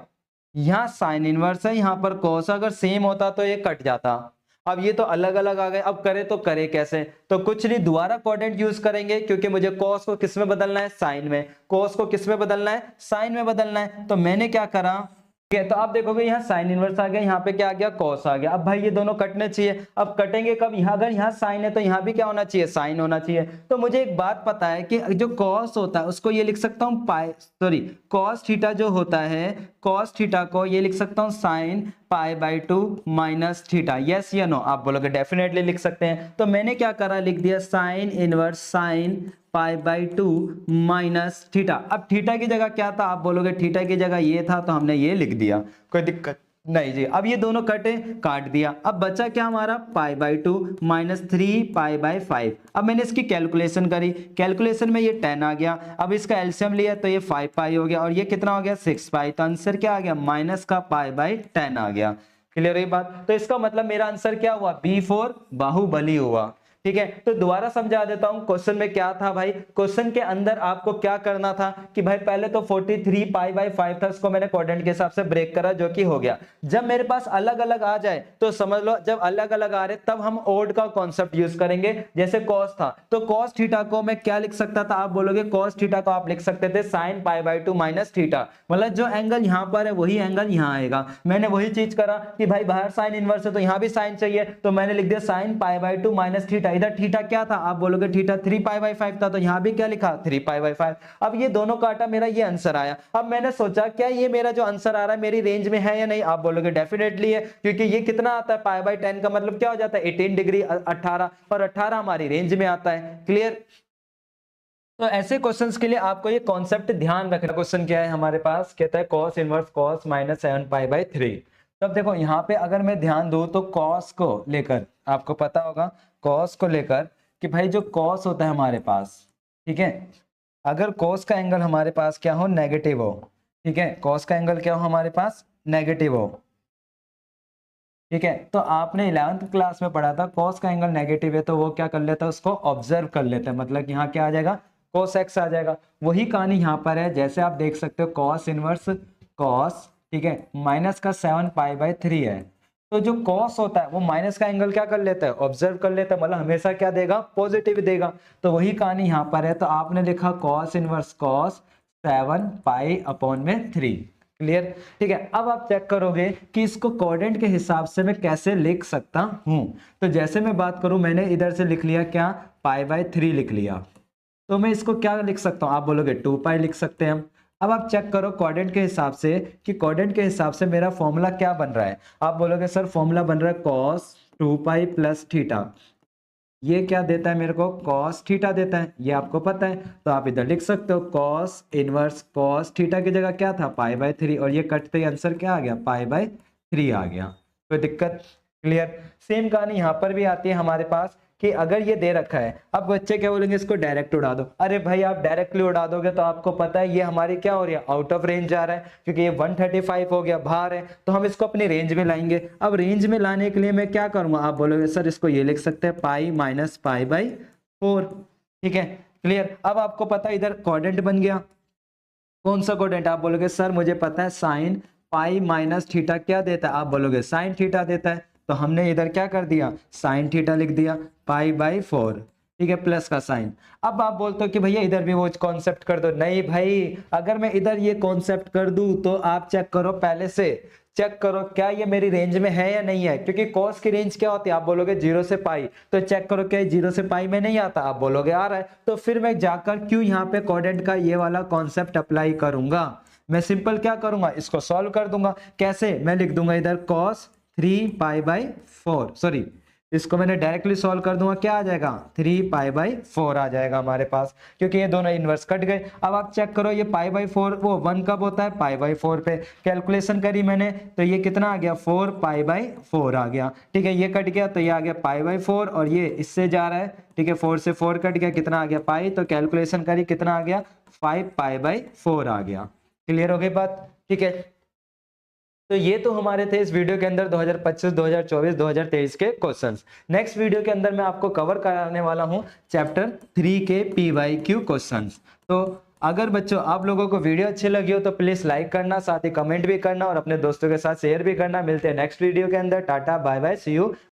यहाँ साइन इनवर्स है, यहाँ पर कॉस, अगर सेम होता तो ये कट जाता। अब ये तो अलग अलग आ गए, अब करे तो करे कैसे? तो कुछ नहीं, दोबारा कोडेंट यूज करेंगे, क्योंकि मुझे कॉस को किस में बदलना है? साइन में। कॉस को किस में बदलना है? साइन में बदलना है। तो मैंने क्या करा, ठीक है, तो आप देखोगे यहाँ साइन इनवर्स आ गया, यहाँ पे क्या आ गया? कॉस आ गया। अब भाई ये दोनों कटने चाहिए, अब कटेंगे कब? यहाँ, अगर यहाँ साइन है तो यहाँ भी क्या होना चाहिए? साइन होना चाहिए। तो मुझे एक बात पता है कि जो कॉस होता है उसको ये लिख सकता हूँ पाई, सॉरी, कॉस थीटा जो होता है, कॉस थीटा को ये लिख सकता हूँ sine pi by 2 minus theta. Yes या नो? आप बोलोगे डेफिनेटली लिख सकते हैं। तो मैंने क्या करा, लिख दिया sine inverse sine pi by 2 minus theta. अब थीटा की जगह क्या था? आप बोलोगे थीटा की जगह ये था, तो हमने ये लिख दिया, कोई दिक्कत नहीं जी। अब ये दोनों कटे, काट दिया, अब बचा क्या हमारा? Pi by 2 minus 3 pi by 5। अब मैंने इसकी कैलकुलेशन करी, कैलकुलेशन में ये 10 आ गया। अब इसका एलसीएम लिया तो ये 5 पाई हो गया, और ये कितना हो गया? 6 पाई। तो आंसर क्या आ गया? माइनस का पाई बाई 10 आ गया। क्लियर है बात? तो इसका मतलब मेरा आंसर क्या हुआ? B4 बाहुबली हुआ। ठीक है, तो दोबारा समझा देता हूं क्वेश्चन में क्या था भाई। क्वेश्चन के अंदर आपको क्या करना था कि भाई पहले तो 43 पाई बाई 5 था, उसको मैंने क्वाड्रेंट के हिसाब से ब्रेक करा, जो कि हो गया। जब मेरे पास अलग अलग आ जाए तो समझ लो, जब अलग अलग आ रहे तब हम ओड का कॉन्सेप्ट यूज करेंगे। जैसे कॉस था तो कॉस थीटा को मैं क्या लिख सकता था? आप बोलोगे कॉस थीटा को आप लिख सकते थे sine pi by 2 minus theta, मतलब जो एंगल यहां पर है वही एंगल यहां आएगा। मैंने वही चीज करा कि भाई बाहर साइन इनवर्स है तो यहां भी साइन चाहिए, तो मैंने लिख दिया sine pi by 2 minus theta. इधर थीटा क्या था? आप बोलोगे थीटा 3 पाई बाई 5 था, तो यहां भी क्या लिखा? 3 पाई बाई 5। अब ये दोनों काटा, मेरा ये आंसर आया। अब मैंने सोचा क्या ये मेरा जो आंसर आ रहा है मेरी रेंज में है या नहीं? आप बोलोगे डेफिनेटली है, क्योंकि ये कितना आता है? पाई बाई 10 का मतलब क्या हो जाता है? 18 डिग्री 18, और 18 हमारी रेंज में आता है। क्लियर? तो ऐसे क्वेश्चंस के लिए आपको ये कॉन्सेप्ट ध्यान रखना। क्वेश्चन क्या है हमारे पास? कहता है cos inverse cos minus 7 pi by 3। तब देखो यहाँ पे अगर मैं ध्यान दूं तो कॉस को लेकर, आपको पता होगा कॉस को लेकर कि भाई जो कॉस होता है हमारे पास, ठीक है, अगर कॉस का एंगल हमारे पास क्या हो? नेगेटिव हो। ठीक है, कॉस का एंगल क्या हो हमारे पास? नेगेटिव हो। ठीक है, तो आपने 11th क्लास में पढ़ा था कॉस का एंगल नेगेटिव है तो वो क्या कर लेता है? उसको ऑब्जर्व कर लेता है, मतलब यहाँ क्या आ जाएगा? cos x आ जाएगा। वही कहानी यहाँ पर है, जैसे आप देख सकते हो cos इनवर्स cos, ठीक है, माइनस का 7 पाई बाई 3 है। तो जो cos होता है वो माइनस का एंगल क्या कर लेता है? ऑब्जर्व कर लेता है, मतलब हमेशा क्या देगा? पॉजिटिव देगा। तो वही कहानी यहाँ पर है, तो आपने लिखा cos inverse cos 7 pi upon में 3। क्लियर? ठीक है, अब आप चेक करोगे कि इसको कोऑर्डिनेट के हिसाब से मैं कैसे लिख सकता हूं। तो जैसे मैं बात करूं, मैंने इधर से लिख लिया क्या? पाई बाई 3 लिख लिया, तो मैं इसको क्या लिख सकता हूं? आप बोलोगे 2 पाई लिख सकते हैं हम। अब आप चेक करो कोऑर्डिनेट के हिसाब से कि कोऑर्डिनेट के हिसाब से मेरा फॉर्मूला क्या बन रहा है। आप बोलोगे सर फॉर्मूला बन रहा है cos 2 पाई प्लस थीटा। ये क्या देता है मेरे को? cos थीटा देता है, ये आपको पता है। तो आप इधर लिख सकते हो cos इनवर्स cos थीटा की जगह क्या था? पाई बाई 3, और ये कटते ही आंसर क्या आ गया? पाई बाई 3 आ गया। कोई दिक्कत? क्लियर? सेम कहानी यहाँ पर भी आती है हमारे पास कि अगर ये दे रखा है, अब बच्चे क्या बोलेंगे? इसको डायरेक्ट उड़ा दो। अरे भाई आप डायरेक्टली उड़ा दोगे तो आपको पता है ये हमारी क्या हो रही है? आउट ऑफ रेंज जा रहा है, क्योंकि ये 135 हो गया, बाहर है। तो हम इसको अपनी रेंज में लाएंगे। अब रेंज में लाने के लिए मैं क्या करूंगा? आप बोलोगे सर इसको ये लिख सकते हैं पाई माइनस पाई बाई 4। ठीक है, क्लियर? अब आपको पता है इधर कोऑर्डिनेट बन गया। कौन सा कोऑर्डिनेट? आप बोलोगे सर मुझे पता है साइन पाई माइनस थीटा क्या देता है? आप बोलोगे साइन थीटा देता है। तो हमने इधर क्या कर दिया? साइन थीटा लिख दिया, पाई बाई 4, ठीक है, प्लस का साइन। अब आप बोलते हो कि भैया इधर भी वो कॉन्सेप्ट कर दो। नहीं भाई, अगर मैं इधर ये कॉन्सेप्ट कर दूं तो आप चेक करो, पहले से चेक करो क्या ये मेरी रेंज में है या नहीं है, क्योंकि कॉस की रेंज क्या होती है? आप बोलोगे 0 से पाई, तो चेक करो क्या 0 से पाई में नहीं आता? आप बोलोगे आ रहा है। तो फिर मैं जाकर क्यों यहाँ पे कोऑर्डिनेट का ये वाला कॉन्सेप्ट अप्लाई करूंगा? मैं सिंपल क्या करूंगा? इसको सॉल्व कर दूंगा। कैसे? मैं लिख दूंगा इधर cos 3 पाई बाई 4, सॉरी, इसको मैंने डायरेक्टली सॉल्व कर दूंगा, क्या आ जाएगा? 3 पाई बाई 4 आ जाएगा हमारे पास, क्योंकि ये दोनों इनवर्स कट गए। अब आप चेक करो ये पाई बाई 4 वो 1 कब होता है? पाई बाई 4 पे। कैलकुलेशन करी मैंने तो ये कितना आ गया? 4 पाई बाई 4 आ गया। ठीक है, ये कट गया तो ये आ गया पाई बाई 4, और ये इससे जा रहा है, ठीक है, 4 से 4 कट गया, कितना आ गया? पाई। तो कैलकुलेशन करी कितना आ गया? 5 पाई बाई 4 आ गया। क्लियर हो गई बात? ठीक है, तो ये तो हमारे थे इस वीडियो के अंदर 2025, 2024, 2023 के क्वेश्चंस। नेक्स्ट वीडियो के अंदर मैं आपको कवर कराने वाला हूं चैप्टर 3 के PYQ क्वेश्चंस। तो अगर बच्चों आप लोगों को वीडियो अच्छी लगी हो तो प्लीज लाइक करना, साथ ही कमेंट भी करना और अपने दोस्तों के साथ शेयर भी करना। मिलते हैं नेक्स्ट वीडियो के अंदर। Tata bye bye, see you.